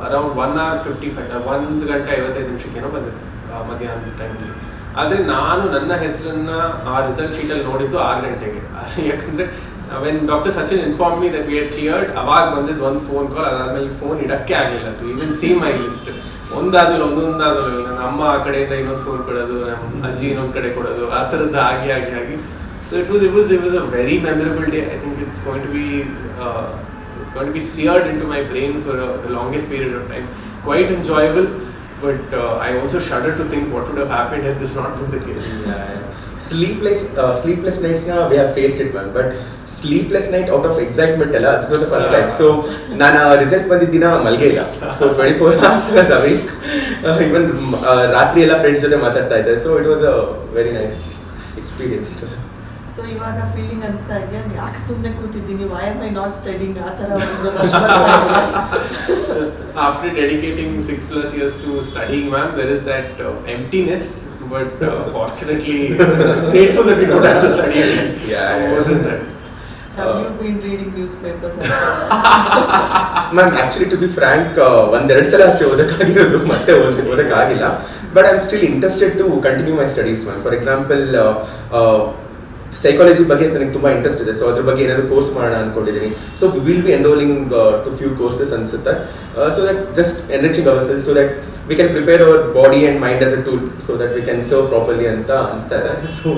around 1:55 1 ಗಂಟೆ 55 ನಿಮಿಷಕ್ಕೇನೋ ಬಂದಿದೆ ಮಧ್ಯಾಹ್ನದ ಟೈಮಲ್ಲಿ. ಆದರೆ ನಾನು ನನ್ನ ಹೆಸರನ್ನ ಆ result ಶೀಟಲ್ಲಿ ನೋಡಿದ್ದು 6 ಗಂಟೆಗೆ. ಯಾಕಂದರೆ when doctor Sachin inform me that we had cleared, ಅವಾಗ ಬಂದಿದ್ದು ಒಂದು ಫೋನ್ ಕಾಲ್. ಅದಾದಮೇಲೆ ಫೋನ್ ಇಡೋಕ್ಕೆ ಆಗಲಿಲ್ಲ to even see my list. ಒಂದಾದ್ಮೇಲೆ ನನ್ನ ಅಮ್ಮ ಆ ಕಡೆಯಿಂದ ಇನ್ನೊಂದು ಫೋನ್ ಕೊಡೋದು, ನಮ್ಮ ಅಜ್ಜಿ ಇನ್ನೊಂದು ಕಡೆ ಕೊಡೋದು, ಆ ಥರದ್ದು ಆಗಿ. So it was a very memorable day. I think it's going to be seared into my brain for the longest period of time. Quite enjoyable, but I also shudder to think what would have happened had this not been the case. sleepless nights na we have faced it, man, but sleepless night out of excitement alla, this was the first time. So ನಾನು result ಬಂದಿದ್ದ ದಿನ ಮಲ್ಗೆ ಇಲ್ಲ, so 24 hours was awake, even ರಾತ್ರಿ ಎಲ್ಲ friends ಜೊತೆ ಮಾತಾಡ್ತಾ ಇದ್ದೆ. So it was a very nice experience. So ಇವಾಗ ಫೀಲಿಂಗ್ ಅನಿಸ್ತಾ ಇದೆಯಾ, ಯಾಕೆ ಸುಮ್ಮನೆ ಕೂತಿದ್ದೀನಿ, why am I not studying, ಆ ಥರ ಒಂದು After dedicating 6+ years to studying, ma'am, there is that emptiness, but fortunately grateful that we don't have to study again. More than that. Have you been reading newspapers? Ma'am actually to be frank ಒಂದೆರಡು ಸಲ ಅಷ್ಟೇ ಓದೋಕ್ಕಾಗಿರೋದು, ಮತ್ತೆ ಓದೋಕ್ಕಾಗಿಲ್ಲ. But I am still interested to continue my studies, ma'am. For example psychology ಬಗ್ಗೆ ನನಗೆ ತುಂಬ interest ಇದೆ, ಸೊ ಅದ್ರ ಬಗ್ಗೆ ಏನಾದರೂ ಕೋರ್ಸ್ ಮಾಡೋಣ ಅಂದ್ಕೊಂಡಿದ್ದೀನಿ. So we will be enrolling to few courses ಅನ್ಸುತ್ತೆ, so that just enriching ourselves, so that we can prepare our body and mind as a tool, so that we can serve properly ಅಂತ ಅನಿಸ್ತಾ ಇದೆ. So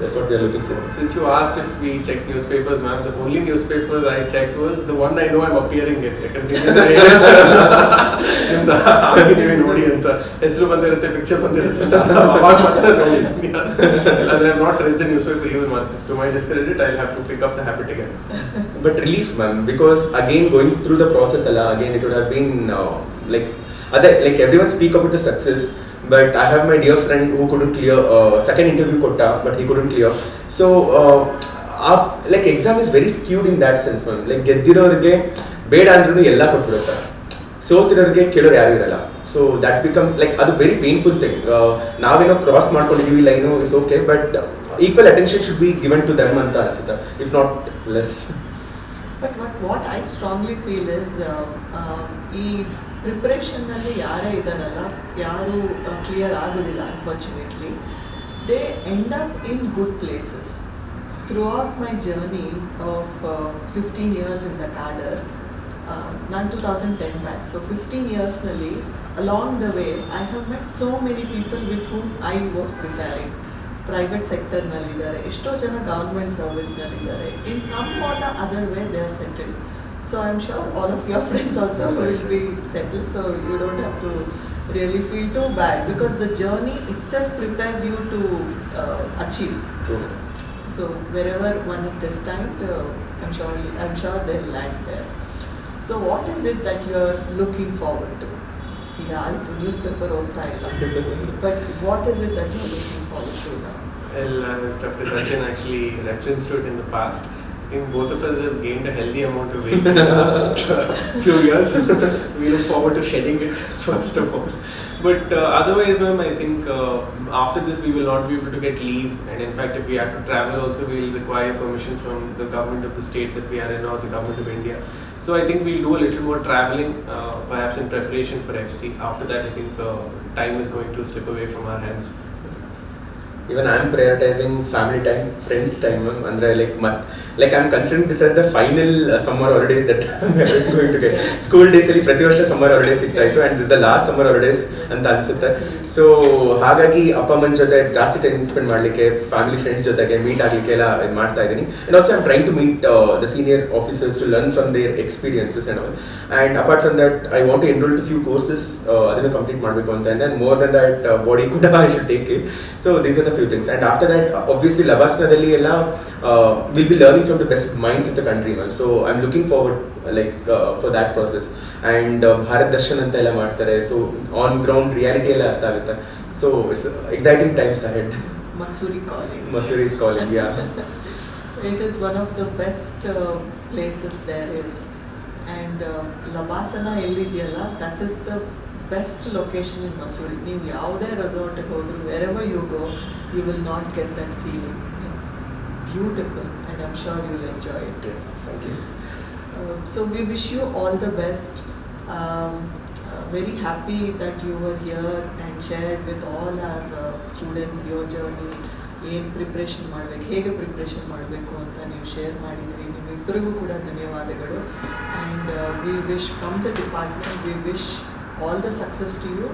that's what we are looking for. Since you asked if we check newspapers, ma'am, the only newspapers I checked was the one I know I'm appearing in. ನಿಮ್ದು ಆಗಿದ್ದೀವಿ ನೋಡಿ ಅಂತ ಹೆಸರು ಬಂದಿರುತ್ತೆ, picture ಬಂದಿರುತ್ತೆ, ಅವಾಗ ಮಾತ್ರ ನೋಡಿದ್ದೀನಿ. ಇಲ್ಲಾಂದ್ರೆ I have not read the newspaper even once. To my discredit, I'll have to pick up the habit again. But relief, ma'am, because again going through the process again it would have been like everyone speak about the success, but I have my dear friend who couldn't clear second interview kotta, but he couldn't clear. So like exam is very skewed in that sense, ma'am. Like ಗೆದ್ದಿರೋರಿಗೆ ಬೇಡ ಅಂದ್ರೂ ಎಲ್ಲ ಕೊಟ್ಬಿಡುತ್ತಾರೆ, ಸೋತಿರೋರಿಗೆ ಕೇಳೋರು ಯಾರು ಇರಲ್ಲ. So that becomes like ಅದು very painful thing. ನಾವೇನೋ cross ಮಾಡ್ಕೊಂಡಿದ್ದೀವಿ line, it's okay, but equal attention should be given to them ಅಂತ ಅನ್ಸುತ್ತೆ, if not less. But what I strongly feel is, ಈ ಪ್ರಿಪ್ರೇಷನ್ನಲ್ಲಿ ಯಾರೇ ಇದ್ದಾರಲ್ಲ, ಯಾರು ಕ್ಲಿಯರ್ ಆಗೋದಿಲ್ಲ unfortunately, they end up in good places. Throughout my journey of 15 years in the cadre, ನಾನು 2010 batch, so 15 yearsನಲ್ಲಿ along the way I have met so many people with whom I was preparing. Private ಸೆಕ್ಟರ್ನಲ್ಲಿದ್ದಾರೆ, ಎಷ್ಟೋ ಜನ government ಸರ್ವಿಸ್ನಲ್ಲಿದ್ದಾರೆ, in some are the other way they are settled. So I'm sure all of your friends also will be settled, so you don't have to really feel too bad, because the journey itself prepares you to achieve. True. So wherever one is destined, I'm sure they'll land there. So what is it that you're looking forward to? Yeah, the newspaper ಓದ್ತಾ ಇಲ್ಲ, but what is it that you're looking forward to now? Well, as Dr. Sachin actually referenced to it in the past, I think both of us have gained a healthy amount of weight in the last few years. We look forward to shedding it first of all. But otherwise, ma'am, I think after this we will not be able to get leave, and in fact if we have to travel also we will require permission from the government of the state that we are in or the government of India. So I think we'll do a little more traveling, perhaps in preparation for FC. After that I think time is going to slip away from our hands. Even I am prioritizing family time, friends time, andre like I'm considering this as the final summer holidays that I'm going to get. School days ಅಲ್ಲಿ ಪ್ರತಿ ವರ್ಷ summer holidays ಸಿಗ್ತಾ ಇತ್ತು, and this is the last summer holidays ಅಂತ ಅನ್ಸುತ್ತೆ. So ಹಾಗಾಗಿ ಅಪ್ಪ ಅಮ್ಮನ ಜೊತೆ ಜಾಸ್ತಿ ಟೈಮ್ ಸ್ಪೆಂಡ್ ಮಾಡಲಿಕ್ಕೆ, ಫ್ಯಾಮಿಲಿ ಫ್ರೆಂಡ್ಸ್ ಜೊತೆಗೆ ಮೀಟ್ ಆಗಲಿಕ್ಕೆ ಎಲ್ಲ ಮಾಡ್ತಾ ಇದ್ದೀನಿ. And also I'm trying to meet the senior officers to learn from their experiences and all. And apart from that I want to enroll to few courses, ಅದನ್ನು complete ಮಾಡಬೇಕು ಅಂತ, and then more than that body ಕೂಡ I should take it. So these are the few things, and after that obviously Labasnadalli ella will be learning from the best minds of the country, man. So I'm looking forward for that process, and Bharat Darshan anta ella ಮಾಡ್ತಾರೆ, so on ground reality ಎಲ್ಲ ಅರ್ಥ ಆಗುತ್ತೆ. So it's exciting times ahead. Mussoorie is calling, yeah. It is one of the best places there is, and Labasana ಎಲ್ಲಿದೆಯಲ್ಲ, that is the best location in Mussoorie. ನೀವು ಯಾವುದೇ ರೆಸಾರ್ಟ್ಗೆ ಹೋದ್ರು, wherever you go, you will not get that feeling. It's beautiful, and I'm sure you'll enjoy it. Yes, thank you. So we wish you all the best. Very happy that you were here and shared with all our students your journey. ಏನು preparation ಮಾಡಬೇಕು, ಹೇಗೆ preparation ಮಾಡಬೇಕು ಅಂತ ನೀವು share ಮಾಡಿದಿರಿ. ನಿಮ್ಮಿಬ್ಬರಿಗೂ ಕೂಡ ಧನ್ಯವಾದಗಳು. And we wish from the department, we wish all the success to you,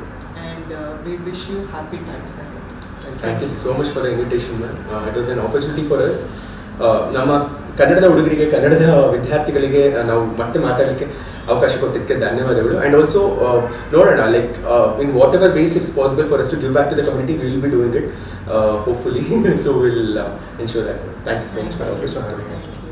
and we wish you happy times ahead. Thank you so much for the invitation, ma'am. It was an opportunity for us. ನಮ್ಮ ಕನ್ನಡದ ಹುಡುಗರಿಗೆ, ಕನ್ನಡದ ವಿದ್ಯಾರ್ಥಿಗಳಿಗೆ ನಾವು ಮತ್ತೆ ಮಾತಾಡಲಿಕ್ಕೆ ಅವಕಾಶ ಕೊಟ್ಟಿದ್ದಕ್ಕೆ ಧನ್ಯವಾದಗಳು. ಆ್ಯಂಡ್ ಆಲ್ಸೋ ನೋಡೋಣ, like in whatever base it's possible for us to give back to the community, we will be doing it. hopefully. So we'll ensure that. Thank you so much. Thank you for having me. Thank you.